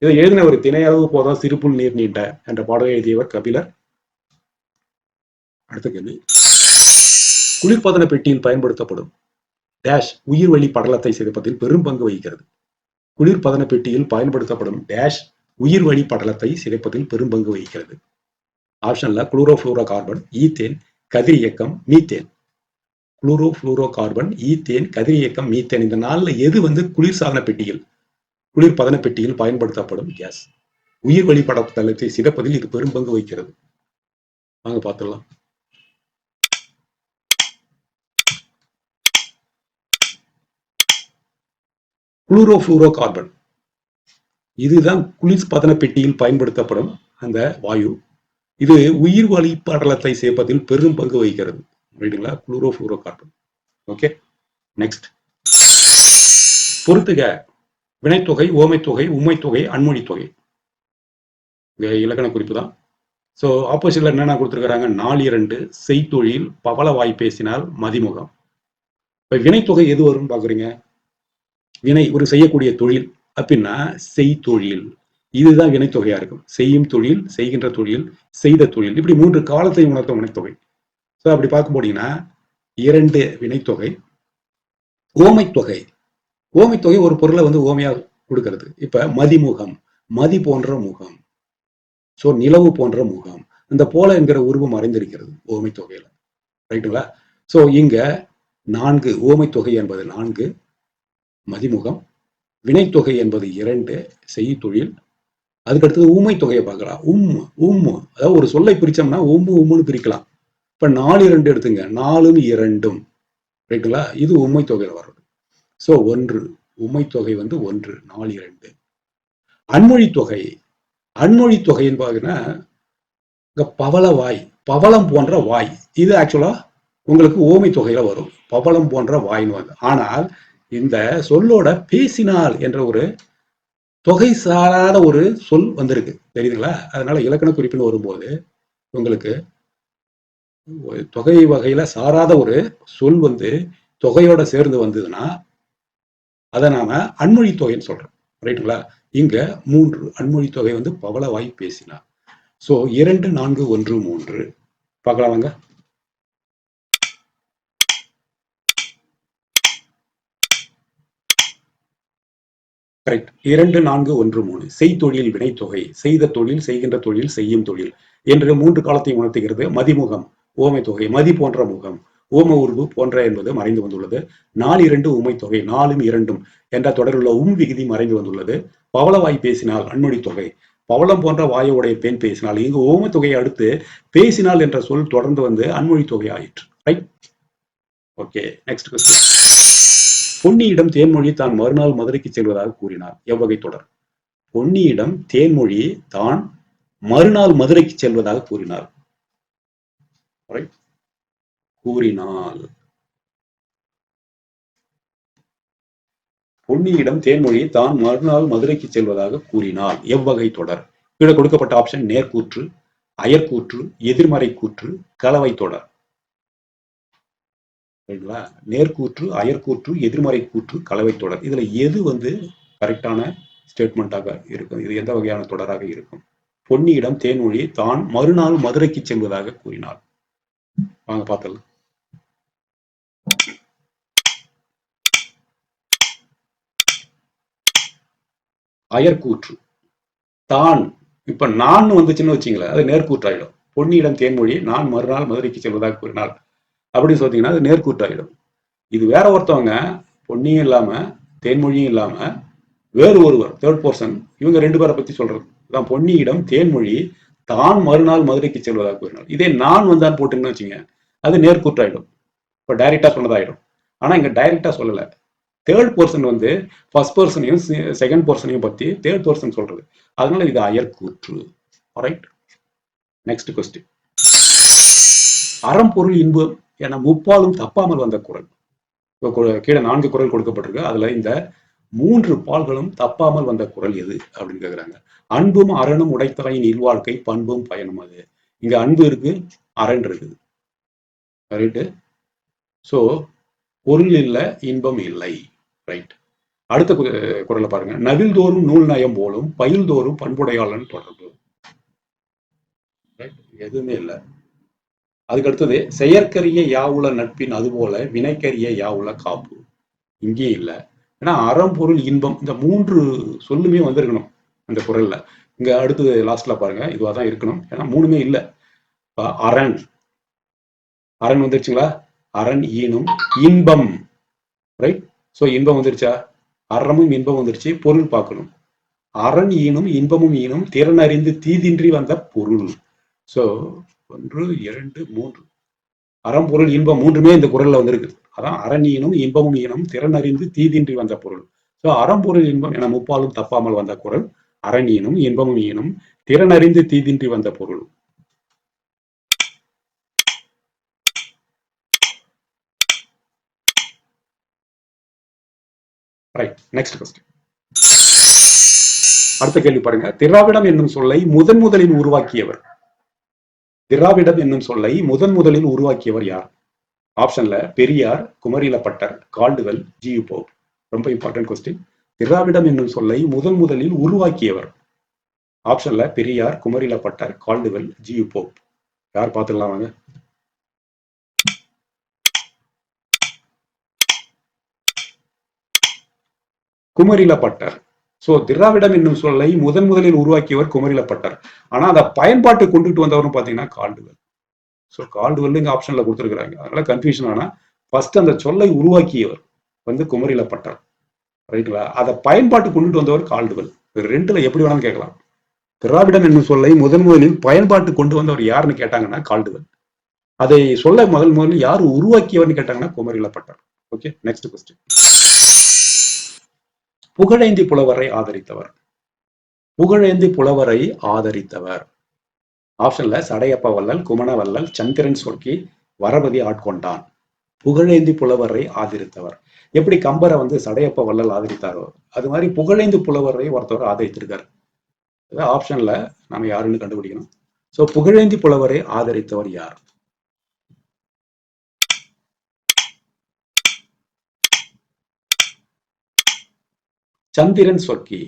Speaker 1: இதை எழுதின ஒரு திணை அளவு போதா சிறுபுல் நீர் நீண்ட என்ற பாடலை எழுதியவர் கபிலர். அடுத்த கேள்வி, குளிர்பதன பெட்டியில் பயன்படுத்தப்படும் டேஷ் உயிர் வழி படலத்தை சிதைப்பதில் பெரும் பங்கு வகிக்கிறது. குளிர்பதன பெட்டியில் பயன்படுத்தப்படும் டேஷ் உயிர் வழி படலத்தை சிதைப்பதில் பெரும் பங்கு வகிக்கிறது. ஆப்ஷன்ல குளோரோஃபுளோரோ கார்பன், ஈத்தேன், கதிரியக்கம், மீத்தேன். குளோரோஃபுளோரோ கார்பன், ஈத்தேன், கதிரியக்கம், மீத்தேன். இந்த நாள்ல எது வந்து குளிர்சாதன பெட்டியில் குளிர்பதன பெட்டியில் பயன்படுத்தப்படும் கேஸ்? உயிர் வழி படலத்தை சிதைப்பதில் இது பெரும் பங்கு வகிக்கிறது. வாங்க பார்த்துடலாம். குளோரோஃபுளோரோ கார்பன், இதுதான் குளிர்பதன பெட்டியில் பயன்படுத்தப்படும் அந்த வாயு. இது உயிர் வழி படலத்தை சேர்ப்பதில் பெரும் பங்கு வகிக்கிறது. ரைட்டுங்களா? Chlorofluoro carbon. Okay, next. பொறுத்துக வினைத்தொகை, ஓமைத்தொகை, உம்மைத்தொகை, அன்மொழித்தொகை. இலக்கண குறிப்பு தான். ஸோ ஆப்போசிட்ல என்னென்ன கொடுத்துருக்காங்க? 4-2, செய்தொழில், பவள வாய் பேசினால், மதிமுகம். இப்ப வினைத்தொகை எது வரும்னு பாக்குறீங்க? வினை ஒரு செய்யக்கூடிய தொழில் அப்படின்னா செய்தொழில், இதுதான் வினைத்தொகையா இருக்கும். செய்யும் தொழில், செய்கின்ற தொழில், செய்த தொழில், இப்படி 3 காலத்தை உணர்த்தும் வினைத்தொகை. ஸோ அப்படி பார்க்க போனீங்கன்னா 2 வினைத்தொகை. ஓமைத்தொகை, ஓமைத்தொகை ஒரு பொருளை வந்து ஓமையா கொடுக்கிறது. இப்ப மதிமுகம், மதி போன்ற முகம், ஸோ நிலவு போன்ற முகம், அந்த போல என்கிற உருவம் மறைந்திருக்கிறது ஓமைத்தொகையில. ரைட்டுங்களா? ஸோ இங்க 4 ஓமைத்தொகை என்பது 4 மதிமுகம், வினைத்தொகை என்பது 2 செய்தொழில். அதுக்கடுத்தது ஊமை தொகையை பார்க்கலாம். அதாவது ஒரு சொல்லை பிரிச்சோம்னா உம்முன்னு பிரிக்கலாம். இப்ப 4-2 எடுத்துங்க, 4ம் 2ம். ரைட்டுங்களா? இது உம்மை தொகையில வர்றது. சோ 1 உம்மை தொகை வந்து 1, 4-2. அன்மொழி தொகை, அன்மொழி தொகைன்னு பாத்தீங்கன்னா இங்க பவள வாய், பவளம் போன்ற வாய், இது ஆக்சுவலா உங்களுக்கு ஓமை தொகையில வரும். பவளம் போன்ற வாய்னு வந்து. ஆனால் இந்த சொல்லோட பேசினால் என்ற ஒரு தொகை சாராத ஒரு சொல் வந்திருக்கு, தெரியுதுங்களா? அதனால இலக்கண குறிப்புன்னு வரும்போது உங்களுக்கு தொகை வகையில சாராத ஒரு சொல் வந்து தொகையோட சேர்ந்து வந்ததுன்னா அதை நாம அன்மொழி தொகைன்னு சொல்றோம். ரைட்டுங்களா? இங்க 3 அன்மொழி தொகை வந்து பவள வாய் பேசினா. சோ 2, 4, 1, 3 பார்க்கலாம் வாங்க. கரெக்ட். 2, 4, 1, 3 செய்தொழில் வினைத்தொகை, செய்த தொழில், செய்கின்ற தொழில், செய்யும் தொழில் என்று 3 காலத்தை உணர்த்துகிறது. மதிமுகம் ஓமை தொகை, மதி போன்ற முகம், ஓம உருவு போன்ற என்பது மறைந்து வந்துள்ளது. 4-2 உமை தொகை, 4ம் 2ம் என்ற தொடருள்ள விகுதி மறைந்து வந்துள்ளது. பவளவாய் பேசினால் அன்மொழி தொகை, பவளம் போன்ற வாயுடைய பெண் பேசினால், இங்கு ஓம தொகையை அடுத்து பேசினால் என்ற சொல் தொடர்ந்து வந்து அன்மொழி தொகை ஆயிற்று. ரைட்? Okay, next question. பொன்னியிடம் தேன்மொழி தான் மறுநாள் மதுரைக்கு செல்வதாக கூறினார். எவ்வகை தொடர்? பொன்னியிடம் தேன்மொழி தான் மறுநாள் மதுரைக்கு செல்வதாக கூறினார். கூறினால். பொன்னியிடம் தேன்மொழி தான் மறுநாள் மதுரைக்கு செல்வதாக கூறினார். எவ்வகை தொடர்? கீழே கொடுக்கப்பட்ட ஆப்ஷன் நேர்கூற்று, அயற்கூற்று, எதிர்மறை கூற்று, கலவை தொடர். சரிங்களா? நேர்கூற்று, அயற்கூற்று, எதிர்மறை கூற்று, கலவை தொடர். இதுல எது வந்து கரெக்டான ஸ்டேட்மெண்டாக இருக்கும்? இது எந்த வகையான தொடராக இருக்கும்? பொன்னியிடம் தேன்மொழி தான் மறுநாள் மதுரைக்கு செல்வதாக கூறினார். வாங்க பார்த்தலாம். அயற்கூற்று. தான், இப்ப நான் வந்துச்சுன்னு வச்சுங்களேன், அது நேர்கூற்றாயிடும். பொன்னியிடம் தேன்மொழி நான் மறுநாள் மதுரைக்கு செல்வதாக கூறினார் அப்படின்னு சொன்னீங்கன்னா அது நேர்கூற்றாயிடும். இது வேற ஒருத்தவங்க பொன்னியும் இல்லாம தேன்மொழியும் இல்லாம வேறு ஒருவர் தேர்ட் பர்சன், இவங்க 2 பேரை பத்தி சொல்றது தான். பொன்னியிடம் தேன்மொழி தான் மறுநாள் மதுரைக்கு செல்வதாக கூறினார். இதே நான் வந்தான் போட்டுன்னு வச்சுங்க, அது நேர்கூற்றாயிடும். இப்ப டைரக்டா சொன்னதாயிடும். ஆனா இங்க டைரக்டா சொல்லல. தேர்ட் பர்சன் வந்து ஃபர்ஸ்ட் பர்சனையும் செகண்ட் பர்சனையும் பத்தி தேர்ட் பர்சன் சொல்றது. அதனால இது அயற்கூற்று. ரைட். Next question. அறம்பொருள் இன்பம் என முப்பாலும் தப்பாமல் வந்த குறள். கீழே 4 குறள் கொடுக்கப்பட்டிருக்கு. அதுல இந்த 3 பால்களும் தப்பாமல் வந்த குறள் எது அப்படின்னு கேக்குறாங்க. அன்பும் அறனும் உடைத்தலையின் இல்வாழ்க்கை பண்பும் பயனும் அது. இங்க அன்பு இருக்கு, அரண் இருக்குது. ரைட்டு. சோ பொருள் இல்ல, இன்பம் இல்லை. ரைட். அடுத்த குறளை பாருங்க. நவில்தோறும் நூல் நயம் போலும் பயில்தோறும் பண்புடையாளன் தொடர்பு. எதுவுமே இல்லை. அதுக்கு அடுத்தது செயற்கரிய யாவுல நட்பின் அதுபோல வினைக்கரிய யாவுல காப்பு. இங்கே இல்லை. ஏன்னா அறம் பொருள் இன்பம் இந்த 3 சொல்லுமே வந்திருக்கணும் அந்த குறள்ல. இங்க அடுத்தது லாஸ்ட்ல பாருங்க, இதுவாதான் இருக்கணும். ஏன்னா 3மே இல்லை. அரண் அரண் வந்துருச்சுங்களா? அரண் ஈனும் இன்பம். ரைட். சோ இன்பம் வந்துருச்சா? அறமும் இன்பம் வந்துருச்சு. பொருள் பார்க்கணும். அரண் ஈனும் இன்பமும் ஈனும் திறனறிந்து தீதின்றி வந்த பொருள். சோ 1 2 3 அறம் பொருள் இன்பம் 3மே இந்த குறள்ல வந்திருக்கு. அதான் அரண் ஈனும் இன்பமும் ஈனும் திறனறிந்து தீதின்றி வந்த பொருள். சோ அறம்பொருள் இன்பம் என முப்பாலும் தப்பாமல் வந்த குறள் அரண் ஈனும் இன்பமும் ஈனும் திறனறிந்து தீதின்றி வந்த பொருள். ரைட். Next question. அடுத்த கேள்வி பாருங்க. திராவிடம் என்னும் சொல்லை முதன் முதலில் உருவாக்கியவர். திராவிடம் என்னும் சொல்லை முதன் முதலில் உருவாக்கியவர் யார்? ஆப்ஷன்ல Periyar, Kumarila Bhattar, Caldwell, GU. Pope. ரொம்ப இம்பார்ட்டன்ட் கொஸ்டின். திராவிடம் என்னும் சொல்லை முதன் முதலில் உருவாக்கியவர். ஆப்ஷன்ல Periyar, Kumarila Bhattar, Caldwell, GU. Pope. யார் பார்த்துடலாம் வாங்க. குமரில பட்டர். சோ திராவிடம் என்னும் சொல்லை முதன் முதலில் உருவாக்கியவர் குமரில பட்டர். ஆனா அதை பயன்பாட்டு கொண்டுட்டு வந்தவரும் பாத்தீங்கன்னா கால்டுவெல். ஸோ கால்டுவெல் இங்க ஆப்ஷன்ல கொடுத்துருக்காங்க. அதனால கன்ஃபியூஷன் ஆனா ஃபர்ஸ்ட் அந்த சொல்லை உருவாக்கியவர் வந்து குமரில பட்டர். ரைட்டுங்களா? அதை பயன்பாட்டு கொண்டுட்டு வந்தவர் கால்டுவெல். ரெண்டுல எப்படி வேணாலும் கேட்கலாம். திராவிடம் என்னும் சொல்லை முதன் முதலில் பயன்பாட்டு கொண்டு வந்தவர் யாருன்னு கேட்டாங்கன்னா கால்டுவெல். அதை சொல்ல முதலில் யார் உருவாக்கியவர்னு கேட்டாங்கன்னா Kumarila Bhattar. Okay. Next question. Pugazhendhi புலவரை ஆதரித்தவர். புகழேந்தி புலவரை ஆதரித்தவர். ஆப்ஷன்ல சடையப்ப வள்ளல், குமண வள்ளல், சந்திரன் சொர்க்கி, வரபதி ஆட்கொண்டான். புகழேந்தி புலவரை ஆதரித்தவர். எப்படி கம்பரை வந்து சடையப்ப வள்ளல் ஆதரித்தாரோ அது மாதிரி புகழேந்தி புலவரை ஒருத்தவர் ஆதரித்திருக்காரு. ஆப்ஷன்ல நம்ம யாருன்னு கண்டுபிடிக்கணும். சோ புகழேந்தி புலவரை ஆதரித்தவர் யார்? சந்திரன் சொர்க்கி.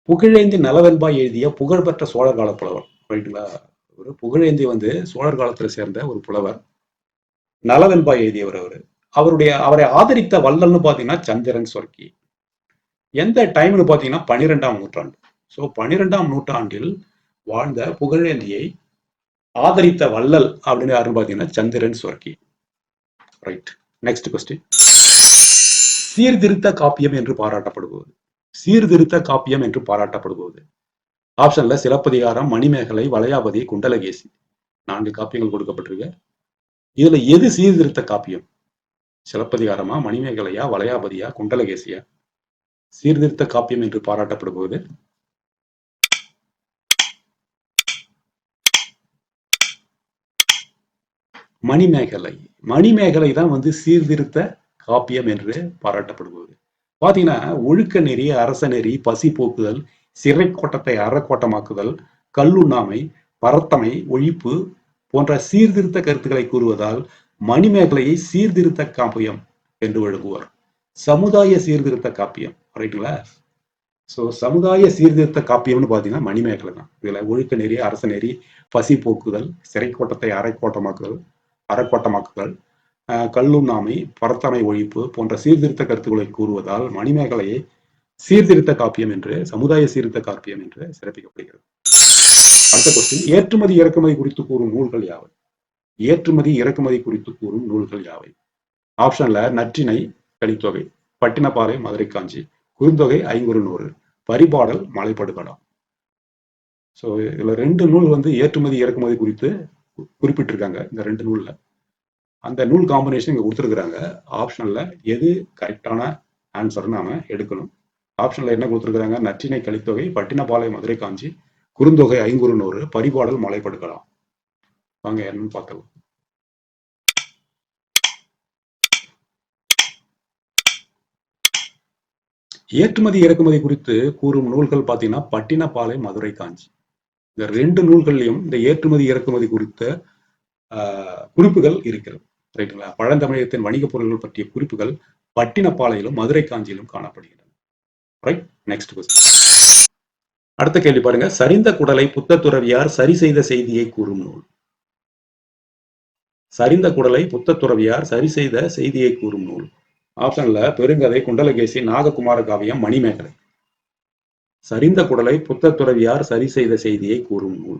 Speaker 1: புகழேந்தி நலவெண்பா எழுதிய புகழ்பெற்ற சோழர் கால புலவர். ரைட்டுங்களா? ஒரு புகழேந்தி வந்து சோழர் காலத்துல சேர்ந்த ஒரு புலவர். நலவெண்பா எழுதியவர் அவரை ஆதரித்த வள்ளல்னு பாத்தீங்கன்னா சந்திரன் சொர்க்கி. எந்த டைம்னு பாத்தீங்கன்னா 12ஆம் நூற்றாண்டு. சோ 12ஆம் நூற்றாண்டில் வாழ்ந்த புகழேந்தியை ஆதரித்த வள்ளல் அப்படின்னு யாருன்னு பாத்தீங்கன்னா சந்திரன் சொர்க்கி. ரைட். Next question. சீர்திருத்த காப்பியம் என்று பாராட்டப்படுவது. சீர்திருத்த காப்பியம் என்று பாராட்டப்படுவது. ஆப்ஷன்ல சிலப்பதிகாரம், மணிமேகலை, வளையாபதி, குண்டலகேசி. 4 காப்பியங்கள் கொடுக்கப்பட்டிருக்கு. இதுல எது சீர்திருத்த காப்பியம்? சிலப்பதிகாரமா, மணிமேகலையா, வளையாபதியா, குண்டலகேசியா? சீர்திருத்த காப்பியம் என்று பாராட்டப்படுவது மணிமேகலை. மணிமேகலை தான் வந்து சீர்திருத்த காப்பியம் என்று பாராட்டப்படுவது. பாத்தீங்கன்னா ஒழுக்க நெறி, அரச நெறி, பசி போக்குதல், சிறை கோட்டத்தை அறக்கோட்டமாக்குதல், கல்லுண்ணாமை, பரத்தமை ஒழிப்பு போன்ற சீர்திருத்த கருத்துக்களை கூறுவதால் மணிமேகலையை சீர்திருத்த காப்பியம் என்று வழங்குவார். சமுதாய சீர்திருத்த காப்பியம். ரைட்டுங்களா? சோ சமுதாய சீர்திருத்த காப்பியம்னு பாத்தீங்கன்னா மணிமேகலை தான். இதுல ஒழுக்க நெறி, அரச நெறி, பசி போக்குதல், சிறை கோட்டத்தை அறக்கோட்டமாக்குதல், கல்லுண்ணாமை, பரத்தமை ஒழிப்பு போன்ற சீர்திருத்த கருத்துக்களை கூறுவதால் மணிமேகலையை சீர்திருத்த காப்பியம் என்று, சமுதாய சீர்திருத்த காப்பியம் என்று சிறப்பிக்கப்படுகிறது. அடுத்த கொஸ்டின். ஏற்றுமதி இறக்குமதி குறித்து கூறும் நூல்கள் யாவை? ஏற்றுமதி இறக்குமதி குறித்து கூறும் நூல்கள் யாவை? ஆப்ஷன்ல நற்றிணை, கலித்தொகை, பட்டினப்பாறை, மதுரை காஞ்சி, குறுந்தொகை, ஐங்குறுநூறு, பரிபாடல், மலைப்படுகடம். சோ இதுல 2 நூல் வந்து ஏற்றுமதி இறக்குமதி குறித்து குறிப்பிட்டிருக்காங்க. இந்த 2 நூல்ல அந்த நூல் காம்பினேஷன் இங்க கொடுத்துருக்குறாங்க. ஆப்ஷன்ல எது கரெக்டான ஆன்சர் நாம எடுக்கணும். ஆப்ஷன்ல என்ன கொடுத்துருக்காங்க? நற்றிணை கலித்தொகை, பட்டினப்பாலை, மதுரை காஞ்சி, குறுந்தொகை, ஐங்குறுநூறு, பரிபாடல், மலைப்படுக்கலாம். வாங்க என்னன்னு பார்க்கலாம். ஏற்றுமதி இறக்குமதி குறித்து கூறும் நூல்கள் பார்த்தீங்கன்னா பட்டினப்பாலை, மதுரை காஞ்சி. இந்த 2 நூல்கள்லையும் இந்த ஏற்றுமதி இறக்குமதி குறித்த குறிப்புகள் இருக்கிறது. ரைட்டுங்களா? பழந்தமிழகத்தின் வணிகப் பொருள்கள் பற்றிய குறிப்புகள் பட்டினப்பாலையிலும் மதுரை காஞ்சியிலும் காணப்படுகின்றன. Right, next question. அடுத்த கேள்வி பாருங்க. சரிந்த குடலை புத்தத்துறவியார் சரி செய்த செய்தியை கூறும் நூல். சரிந்த குடலை புத்தத்துறவியார் சரி செய்த செய்தியை கூறும் நூல். ஆப்ஷன்ல பெருங்கதை, குண்டலகேசி, நாககுமார காவியம், மணிமேகலை. சரிந்த குடலை புத்தத்துறவியார் சரி செய்த செய்தியை கூறும் நூல்.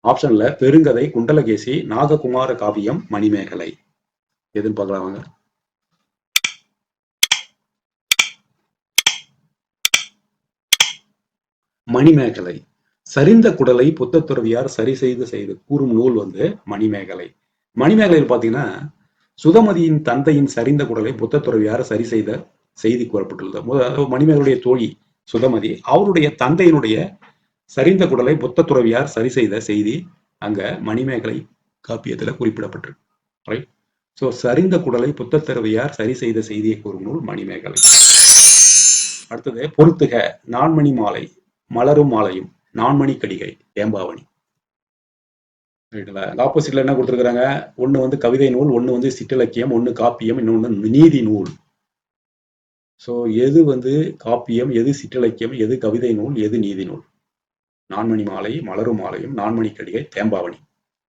Speaker 1: ஆப்ஷன்ல பெருங்கதை, குண்டலகேசி, நாககுமார காவியம், மணிமேகலை. எதுன்னு பார்க்கலாம் வாங்க. மணிமேகலை. சரிந்த குடலை புத்தத்துறவியார் சரி செய்து கூறும் நூல் வந்து மணிமேகலை. மணிமேகலையில் பார்த்தீங்கன்னா சுதமதியின் தந்தையின் சரிந்த குடலை புத்தத்துறவியார் சரி செய்த செய்தி கூறப்பட்டுள்ளது. மணிமேகலுடைய தோழி சுதமதி, அவருடைய தந்தையினுடைய சரிந்த குடலை புத்தத்துறவியார் சரி செய்த செய்தி அங்க மணிமேகலை காப்பியத்துல குறிப்பிடப்பட்டிருக்கு. ரைட். ஸோ சரிந்த குடலை புத்தத்துறவியார் சரி செய்த செய்தியை கூறும் நூல் மணிமேகலை. அடுத்தது பொறுத்துக. நான்மணி மாலை, மலரும் மாலையும், நான்மணி கடிகை, தேம்பாவணி. ரைட்டுங்களா? ஆப்போசிட்ல என்ன கொடுத்துருக்காங்க? ஒண்ணு வந்து கவிதை நூல், ஒண்ணு வந்து சிற்றிலக்கியம், ஒண்ணு காப்பியம், இன்னொன்னு நீதி நூல். ஸோ எது வந்து காப்பியம், எது சிற்றிலக்கியம், எது கவிதை நூல், எது நீதி நூல்? நான்மணி மாலை, மலரும் மாலையும், நான்மணி கடிகை, தேம்பாவணி.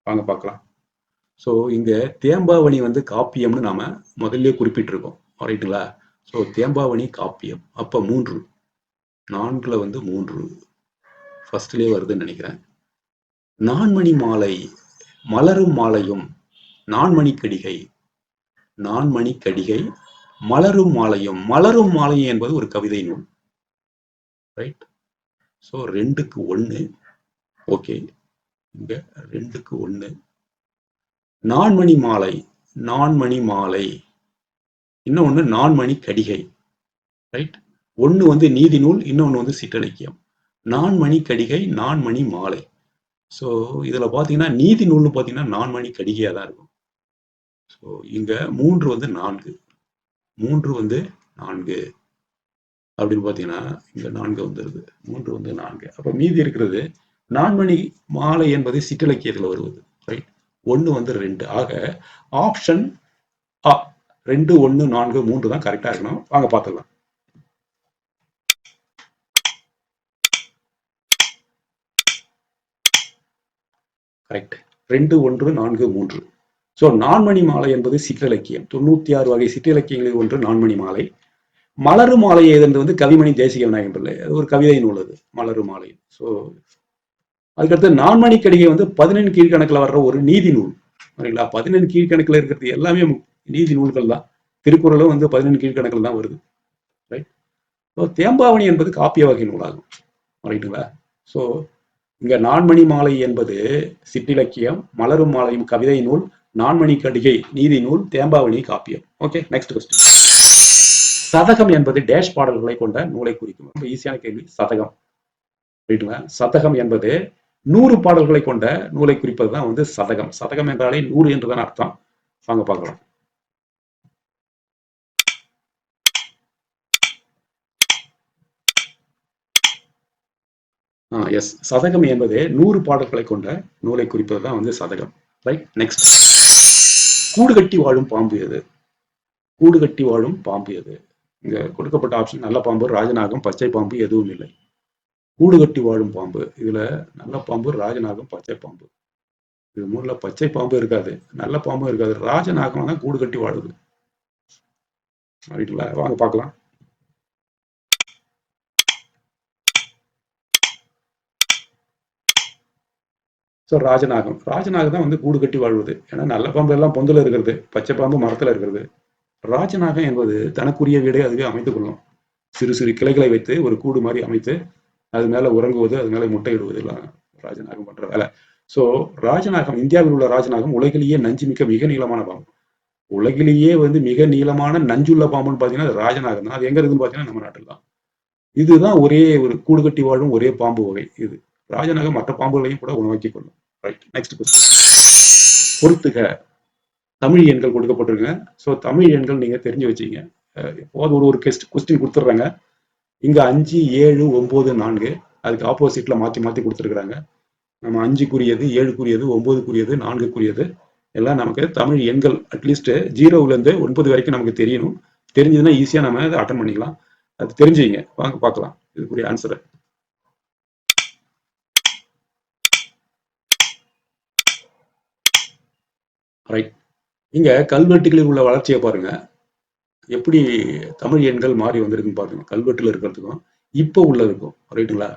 Speaker 1: வாங்க பார்க்கலாம். ஸோ இங்க தேம்பாவணி வந்து காப்பியம்னு நாம முதல்ல குறிப்பிட்டிருக்கோம். ரைட்டுங்களா? ஸோ தேம்பாவணி காப்பியம். அப்ப 3, 4ல வந்து 3 ஃபர்ஸ்ட்லயே வருதுன்னு நினைக்கிறேன். நான்மணி மாலை, மலரும் மாலையும், நான்மணி கடிகை, நான்மணி கடிகை, மலரும் மாலையும். மலரும் மாலையும் என்பது ஒரு கவிதை நூல். ரைட். ஸோ 2க்கு 1. ஓகே, இங்க 2க்கு 1. நான்மணி மாலை, நான்மணி மாலை, இன்னொன்னு நான்மணி கடிகை. ரைட். ஒண்ணு வந்து நீதி நூல், இன்னொன்னு வந்து சிற்றிலக்கியம். நான்மணி கடிகை, நான்மணி மாலை. ஸோ இதுல பாத்தீங்கன்னா நீதி நூல்னு பாத்தீங்கன்னா நான்மணி கடிகையா தான் இருக்கும். ஸோ இங்க 3 வந்து 4, 3 வந்து 4 அப்படின்னு பாத்தீங்கன்னா இங்க 4 வந்துருது. 3 வந்து 4. அப்ப மீதி இருக்கிறது நான்மணி மாலை என்பது சிற்றிலக்கியத்துல வருவது. ரைட். 1 வந்து 2. ஆக ஆப்ஷன் ஆ 2, 1, 4, 3 தான் கரெக்டா இருக்கணும். வாங்க பார்த்துக்கலாம். கரெக்ட். 2, 1, 4, 3. ஸோ நான்மணி மாலை என்பது சிற்றிலக்கியம். 96 வகை சிற்றிலக்கியங்களில் ஒன்று நான்மணி மாலை. மலரு மாலை எழுதுறது வந்து கவிமணி தேசிக விநாயகம் பிள்ளை. அது ஒரு கவிதை நூல், அது மலரு மாலை. ஸோ அதுக்கடுத்து நான்மணி கடிகை வந்து 17 கீழ்கணக்கில் வர்ற ஒரு நீதி நூல். சரிங்களா? 17 கீழ்கணக்கில் இருக்கிறது எல்லாமே நீதி நூல்கள் தான். திருக்குறளும் வந்து 17 கீழ்கணக்கில் தான் வருது. ரைட். ஸோ தேம்பாவணி என்பது காப்பிய வகை நூலாகும். ரைட்டுங்களா? ஸோ இங்க நான்மணி மாலை என்பது சிற்றிலக்கியம், மலரும் மாலையும் கவிதை நூல், நான்மணி கடிகை நீதி நூல், தேம்பாவணி காப்பியம். Okay, next question. சதகம் என்பது டேஷ் பாடல்களை கொண்ட நூலை குறிக்கும். ரொம்ப ஈஸியான கேள்வி. சதகம். ரைட்டுங்களா? சதகம் என்பது 100 பாடல்களை கொண்ட நூலை குறிப்பது தான் வந்து சதகம். சதகம் என்றாலே 100 என்றுதான் அர்த்தம். வாங்க பார்க்கலாம். எஸ், சதகம் என்பது 100 பாடல்களை கொண்ட நூலை குறிப்பது தான் வந்து சதகம். ரைட். நெக்ஸ்ட். கூடு கட்டி வாழும் பாம்பு எது? கூடு கட்டி வாழும் பாம்பு எது? இங்க கொடுக்கப்பட்ட ஆப்ஷன் நல்ல பாம்பு, ராஜநாகம், பச்சை பாம்பு, எதுவும் இல்லை. கூடு கட்டி வாழும் பாம்பு. இதுல நல்ல பாம்பு, ராஜநாகம், பச்சை பாம்பு. இது 3ல பச்சை பாம்பு இருக்காது, நல்ல பாம்பும் இருக்காது. ராஜநாகம் தான் கூடு கட்டி வாழுது. ரைட்டுங்களா? வாங்க பார்க்கலாம். ஸோ ராஜநாகம். ராஜநாகம் தான் வந்து கூடு கட்டி வாழ்வது. ஏன்னா நல்ல பாம்பு எல்லாம் பொந்துல இருக்கிறது, பச்சை பாம்பு மரத்துல இருக்கிறது. ராஜநாகம் என்பது தனக்குரிய வீடை அதுவே அமைத்துக் கொள்ளும். சிறு சிறு கிளைகளை வைத்து ஒரு கூடு மாதிரி அமைத்து அது மேல உறங்குவது, அது மேல முட்டையிடுவது எல்லாம் ராஜநாகம் பண்ற வேலை. ஸோ ராஜநாகம், இந்தியாவில் உள்ள ராஜநாகம் உலகிலேயே நஞ்சுமிக்க மிக நீளமான பாம்பு. உலகிலேயே வந்து மிக நீளமான நஞ்சுள்ள பாம்புன்னு பார்த்தீங்கன்னா அது ராஜநாகம் தான். அது எங்க இருக்குன்னு பார்த்தீங்கன்னா நம்ம நாட்டில் தான். இதுதான் ஒரே ஒரு கூடு கட்டி வாழும் ஒரே பாம்பு வகை இது. ராஜநாகம் மற்ற பாம்புகளையும் கூட உணவாக்கி கொள்ளும். Right, next question. பொறுத்துக. தமிழ் எண்கள் கொடுக்கப்பட்டிருக்குங்க. ஸோ தமிழ் எண்கள் நீங்க தெரிஞ்சு வச்சீங்க. எப்போது ஒரு கொஸ்டின் கொடுத்துட்றாங்க. இங்க 5, 7, 9, 4 அதுக்கு ஆப்போசிட்ல மாத்தி மாத்தி கொடுத்துருக்காங்க. நம்ம 5க்குரியது, 7க்குரியது, 9க்குரியது, 4க்குரியது எல்லாம் நமக்கு தமிழ் எண்கள் அட்லீஸ்ட் 0ல இருந்து 9 வரைக்கும் நமக்கு தெரியணும். தெரிஞ்சதுன்னா ஈஸியா நம்ம அதை அட்டன் பண்ணிக்கலாம். அது தெரிஞ்சுங்க. வாங்க பார்க்கலாம் இதுக்குரிய ஆன்சரை. ரைட். இங்க கல்வெட்டுகளில் உள்ள வளர்ச்சியை பாருங்க. எப்படி தமிழ் எண்கள் மாறி வந்திருக்குன்னு பாருங்க. கல்வெட்டுல இருக்கிறதுக்கும் இப்போ உள்ளதுக்கும். ரைட்டுங்களா?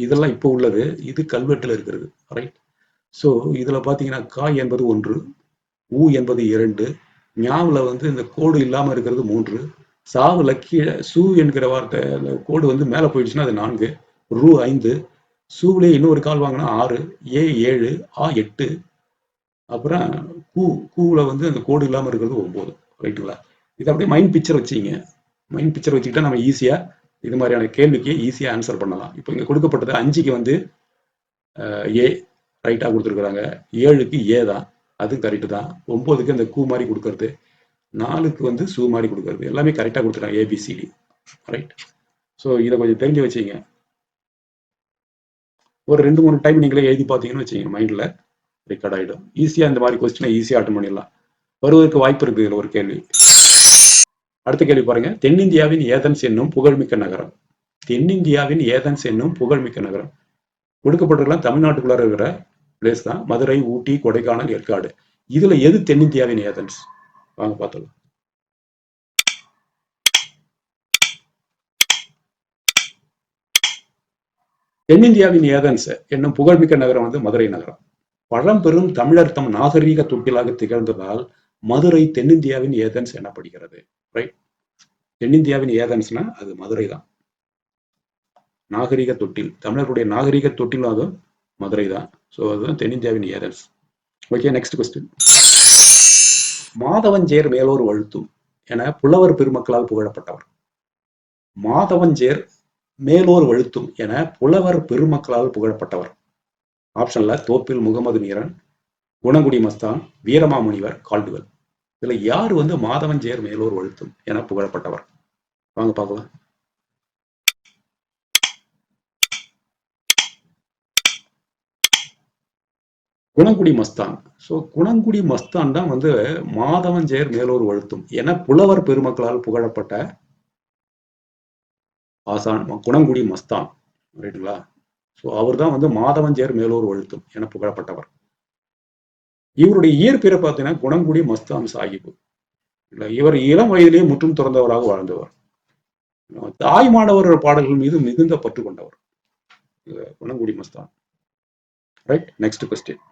Speaker 1: இதெல்லாம் இப்போ உள்ளது, இது கல்வெட்டுல இருக்கிறது. ரைட். ஸோ இதுல பாத்தீங்கன்னா கா என்பது 1, ஊ என்பது 2, ஞாவுல வந்து இந்த கோடு இல்லாம இருக்கிறது 3, சாவுல கீழே சு என்கிற வார்த்தை அந்த கோடு வந்து மேல போயிடுச்சுன்னா அது 4, ரூ 5, சூவிலே இன்னொரு கால் வாங்கினா 6, ஏ 7, ஆ 8, அப்புறம் கூவில் வந்து அந்த கோடு இல்லாமல் இருக்கிறது 9. ரைட்டுங்களா? இதை அப்படியே மைண்ட் பிக்சர் வச்சுங்க. மைண்ட் பிக்சர் வச்சுக்கிட்டா நம்ம ஈஸியாக இது மாதிரியான கேள்விக்கு ஈஸியாக ஆன்சர் பண்ணலாம். இப்போ இங்கே கொடுக்கப்பட்டது 5க்கு வந்து ஏ ரைட்டாக கொடுத்துருக்குறாங்க, 7க்கு ஏ தான், அதுவும் கரெக்டு தான், 9க்கு அந்த கூ மாதிரி கொடுக்கறது, 4க்கு வந்து சூ மாதிரி கொடுக்கறது எல்லாமே கரெக்டாக கொடுத்துருக்காங்க, ஏபிசிடி. ரைட். ஸோ இதை கொஞ்சம் தெரிஞ்சு வச்சுங்க. ஒரு 2-3 டைம் நீங்களே எழுதி பார்த்தீங்கன்னு வச்சுங்க, மைண்டில் ரெக்கார்ட் ஆகிடும். ஈஸியாக இந்த மாதிரி கொஸ்டினை ஈஸியாக அட்டன் பண்ணிடலாம். வருவதற்கு வாய்ப்பு இருக்கு. இதுல ஒரு கேள்வி. அடுத்த கேள்வி பாருங்க. தென்னிந்தியாவின் ஏதன்ஸ் என்னும் புகழ்மிக்க நகரம். தென்னிந்தியாவின் ஏதன்ஸ் என்னும் புகழ்மிக்க நகரம். கொடுக்கப்பட்டிருக்கலாம் தமிழ்நாட்டுக்குள்ளார இருக்கிற பிளேஸ் தான். மதுரை, ஊட்டி, கொடைக்கானல், ஏற்காடு. இதுல எது தென்னிந்தியாவின் ஏதன்ஸ்? வாங்க பார்த்தலாம். தென்னிந்தியாவின் ஏதன்ஸ் என்னும் புகழ்மிக்க நகரம் வந்து மதுரை நகரம். பழம்பெரும் தமிழர்த்தம் நாகரீக தொட்டிலாக திகழ்ந்ததால் மதுரை தென்னிந்தியாவின் ஏதன்ஸ் எனப்படுகிறது. ரைட். தென்னிந்தியாவின் ஏதன்ஸ்னா அது மதுரை தான். நாகரிக தொட்டில், தமிழர்களுடைய நாகரிக தொட்டில் அது மதுரை தான். ஸோ அதுதான் தென்னிந்தியாவின் ஏதன்ஸ். Okay, next question. மாதவஞ்சேர் மேலோர் வழுத்தும் என புலவர் பெருமக்களால் புகழப்பட்டவர். மாதவஞ்சேர் மேலோர் வழுத்தும் என புலவர் பெருமக்களால் புகழப்பட்டவர். ஆப்ஷன்ல தோப்பில் முகமது மீரன், குணங்குடி மஸ்தான், வீரமாமுனிவர், கால்டுவெல். இதுல யார் வந்து மாதவஞ்சேர் மேலோர் வழுத்தும் என புகழப்பட்டவர்? வாங்க பார்க்கலாம். குணங்குடி மஸ்தான். ஸோ குணங்குடி மஸ்தான் தான் வந்து மாதவஞ்சேர் மேலோர் வழுத்தும் என புலவர் பெருமக்களால் புகழப்பட்ட ஆசான் குணங்குடி மஸ்தான். ரைட்டுங்களா? ஸோ அவர் தான் வந்து மாதவஞ்சேர் மேலோர் வழுத்தும் என புகழப்பட்டவர். இவருடைய இயற்பெயரை பார்த்தீங்கன்னா குணங்குடி மஸ்தான் சாஹிப். இவர் இளம் வயதிலேயே முற்றும் துறந்தவராக வாழ்ந்தவர். தாய்மானவர் பாடல்கள் மீது மிகுந்த பற்று கொண்டவர் Gunangudi Mastan. Right. Next question.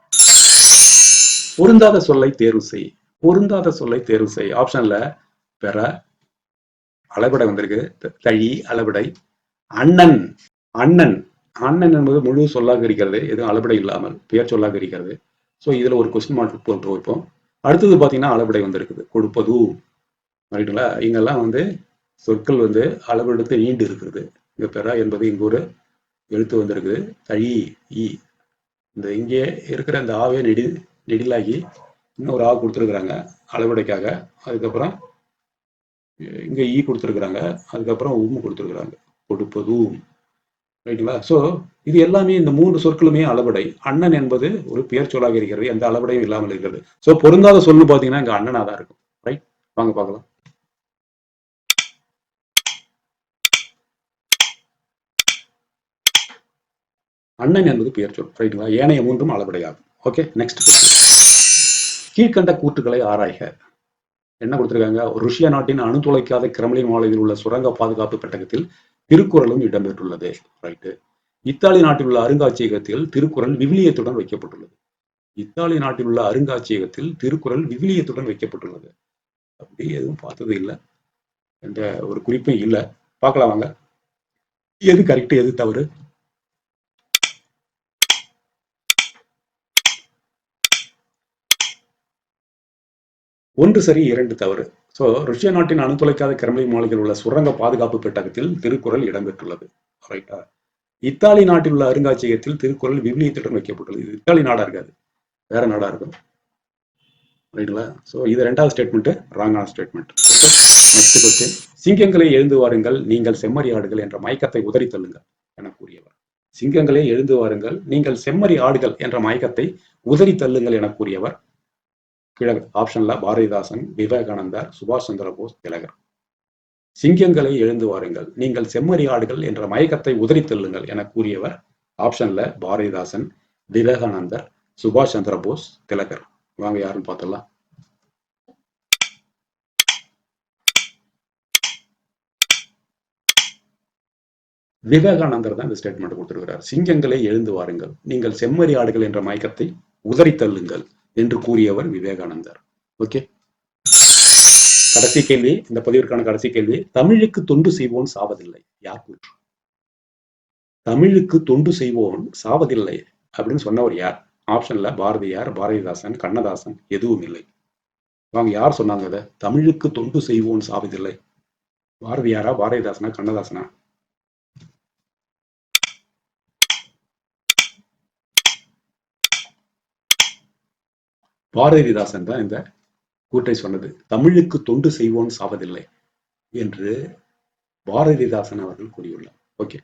Speaker 1: பொருந்தாத சொல்லை தேர்வு செய். பொருந்தாத சொல்லை தேர்வு செய். ஆப்ஷன்ல பெற, அளபடை வந்திருக்கு, தழி, அளபடை, அண்ணன். அண்ணன் அண்ணன் என்பது முழு சொல்லாக இருக்கிறது, எதுவும் அளபடை இல்லாமல் பெயர் சொல்லாக இருக்கிறது. ஸோ இதுல ஒரு கொஸ்டின் மார்க் போட்டு வைப்போம். அடுத்தது பார்த்தீங்கன்னா அளபடை வந்திருக்குது, கொடுப்பது. ரைட்டுங்களா? இங்கெல்லாம் வந்து சொற்கள் வந்து அளவெடுத்து நீண்டு இருக்கிறது. இங்க பெற என்பது இங்க ஒரு எழுத்து வந்திருக்குது, தழி, ஈ. இந்த இங்கே இருக்கிற அந்த ஆவே நெடிலாகி இன்னொரு ஆ கொடுத்துருக்குறாங்க அளவடைக்காக. அதுக்கப்புறம் இங்க ஈ கொடுத்துருக்குறாங்க, அதுக்கப்புறம் உம் கொடுத்துருக்குறாங்க, கொடுப்பதும். ரைட்டுங்களா? ஸோ இது எல்லாமே இந்த 3 சொற்களுமே அளபடை. அண்ணன் என்பது ஒரு பெயர் சொல்லாக இருக்கிறது, எந்த அளபடையும் இல்லாமல் இருக்கிறது. ஸோ பொருந்தாத சொல்லு பார்த்தீங்கன்னா இங்க அண்ணனா தான் இருக்கும். ரைட். வாங்க பார்க்கலாம். அண்ணன் என்பது பெயர் சொல். ரைட்டுங்களா? ஏனைய 3ம் அளபடையாகும். Okay, next. கீழ்கண்ட கூற்றுகளை ஆராய்க. என்ன கொடுத்திருக்காங்க? ருஷ்யா நாட்டின் அணு துளைக்காத கிரெம்ளின் மாளிகையில் உள்ள சுரங்க பாதுகாப்பு பெட்டகத்தில் திருக்குறளும் இடம்பெற்றுள்ளது. ரைட்டு. இத்தாலி நாட்டில் உள்ள அருங்காட்சியகத்தில் திருக்குறள் விவிலியத்துடன் வைக்கப்பட்டுள்ளது. இத்தாலி நாட்டில் உள்ள அருங்காட்சியகத்தில் திருக்குறள் விவிலியத்துடன் வைக்கப்பட்டுள்ளது. அப்படி எதுவும் பார்த்தது இல்லை, என்ற ஒரு குறிப்பும் இல்லை. பார்க்கலாம் வாங்க. எது கரெக்ட், எது தவறு? ஒன்று சரி இரண்டு தவறு. ஸோ ரஷ்ய நாட்டின் அணுத்துளைக்காத கிரெம்ளின் மாளிகையில் உள்ள சுரங்க பாதுகாப்பு பெட்டகத்தில் திருக்குறள் இடம்பெற்றுள்ளது. ரைட்டா? இத்தாலி நாட்டில் உள்ள அருங்காட்சியகத்தில் திருக்குறள் விவிலியத்துடன் வைக்கப்பட்டுள்ளது. இது இத்தாலி நாடா இருக்காது, வேற நாடா இருக்கும். ரைட்டுங்களா? ஸோ இது ரெண்டாவது ஸ்டேட்மெண்ட் ராங்கான ஸ்டேட்மெண்ட். Next question. சிங்கங்களே எழுந்து வாருங்கள், நீங்கள் செம்மறி ஆடுகள் என்ற மயக்கத்தை உதறி தள்ளுங்கள் என கூறியவர். சிங்கங்களே எழுந்து வாருங்கள், நீங்கள் செம்மறி ஆடுகள் என்ற மயக்கத்தை உதறி தள்ளுங்கள் என கூறியவர் கீழே ஆப்ஷன்ல பாரதிதாசன், விவேகானந்தர், சுபாஷ் சந்திர போஸ், திலகர். சிங்கங்களை எழுந்து வாருங்கள், நீங்கள் செம்மறி ஆடுகள் என்ற மயக்கத்தை உதறி தள்ளுங்கள் என கூறியவர் ஆப்ஷன்ல பாரதிதாசன், விவேகானந்தர், சுபாஷ் சந்திர போஸ், திலகர். வாங்க யாருன்னு பார்த்தலாம். விவேகானந்தர் தான் இந்த ஸ்டேட்மெண்ட் கொடுத்திருக்கிறார். சிங்கங்களை எழுந்து வாருங்கள், நீங்கள் செம்மறி ஆடுகள் என்ற மயக்கத்தை உதறி தள்ளுங்கள் என்று கூறியவர் விவேகானந்தர். ஓகே, கடைசி கேள்வி, இந்த பதிவிற்கான கடைசி கேள்வி. தமிழுக்கு தொண்டு செய்வோன் சாவதில்லை, யார் கூற்று? தமிழுக்கு தொண்டு செய்வோன் சாவதில்லை அப்படின்னு சொன்னவர் யார்? ஆப்ஷன்ல பாரதியார், பாரதிதாசன், கண்ணதாசன், எதுவும் இல்லை. வாங்க யார் சொன்னாங்க இதை? தமிழுக்கு தொண்டு செய்வோன் சாவதில்லை. பாரதியாரா, பாரதிதாசனா, கண்ணதாசனா? பாரதிதாசன் தான் இந்த கூற்றை சொன்னது. தமிழுக்கு தொண்டு செய்வோன் சாவதில்லை என்று பாரதிதாசன் அவர்கள் கூறியுள்ளார். ஓகே,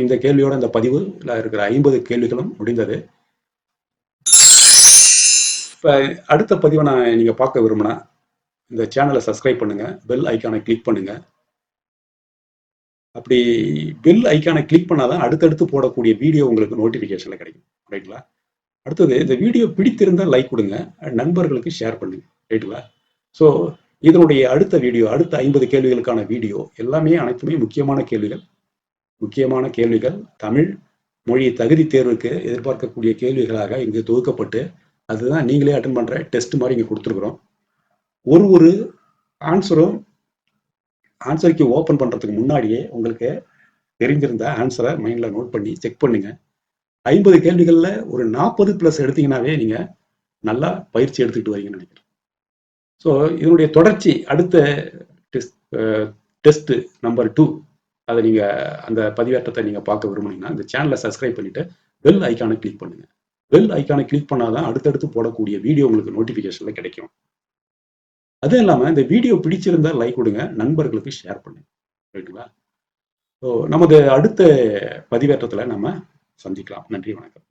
Speaker 1: இந்த கேள்வியோட இந்த பதிவுல இருக்கிற 50 கேள்விகளும் முடிந்தது. இப்ப அடுத்த பதிவை நீங்க பார்க்க விரும்பினா இந்த சேனலை சப்ஸ்கிரைப் பண்ணுங்க, பெல் ஐக்கானை கிளிக் பண்ணுங்க. அப்படி பெல் ஐக்கானை கிளிக் பண்ணாதான் அடுத்தடுத்து போடக்கூடிய வீடியோ உங்களுக்கு நோட்டிபிகேஷன்ல கிடைக்கும். ரைட்டுங்களா? அடுத்தது, இந்த வீடியோ பிடித்திருந்தால் லைக் கொடுங்க, நண்பர்களுக்கு ஷேர் பண்ணுங்க. ரைட்டுங்களா? ஸோ இதனுடைய அடுத்த வீடியோ, அடுத்த 50 கேள்விகளுக்கான வீடியோ எல்லாமே அனைத்துமே முக்கியமான கேள்விகள், தமிழ் மொழி தகுதி தேர்வுக்கு எதிர்பார்க்கக்கூடிய கேள்விகளாக இங்கு தொகுக்கப்பட்டு, அதுதான் நீங்களே அட்டன் பண்ற டெஸ்ட் மாதிரி இங்க கொடுத்துருக்குறோம். ஒரு ஆன்சருக்கு ஓப்பன் பண்றதுக்கு முன்னாடியே உங்களுக்கு தெரிஞ்சிருந்த ஆன்சரை மைண்ட்ல நோட் பண்ணி செக் பண்ணுங்க. 50 கேள்விகள்ல ஒரு 40+ எடுத்தீங்கன்னாவே நீங்க நல்லா பயிற்சி எடுத்துக்கிட்டு வரீங்கன்னு நினைக்கிறேன். ஸோ இதனுடைய தொடர்ச்சி அடுத்த டெஸ்ட் நம்பர் 2, அதை நீங்க அந்த பதிவேற்றத்தை நீங்க பார்க்க விரும்புனீங்கன்னா இந்த சேனலை சப்ஸ்கிரைப் பண்ணிட்டு பெல் ஐக்கானை கிளிக் பண்ணுங்க. பெல் ஐக்கானை கிளிக் பண்ணாதான் அடுத்தடுத்து போடக்கூடிய வீடியோ உங்களுக்கு நோட்டிபிகேஷன்ல கிடைக்கும். அதுவும் இல்லாம இந்த வீடியோ பிடிச்சிருந்தா லைக் கொடுங்க, நண்பர்களுக்கு ஷேர் பண்ணுங்க. ரைட்டுங்களா? ஸோ நமது அடுத்த பதிவேற்றத்துல நம்ம சந்திக்கலாம். நன்றி, வணக்கம்.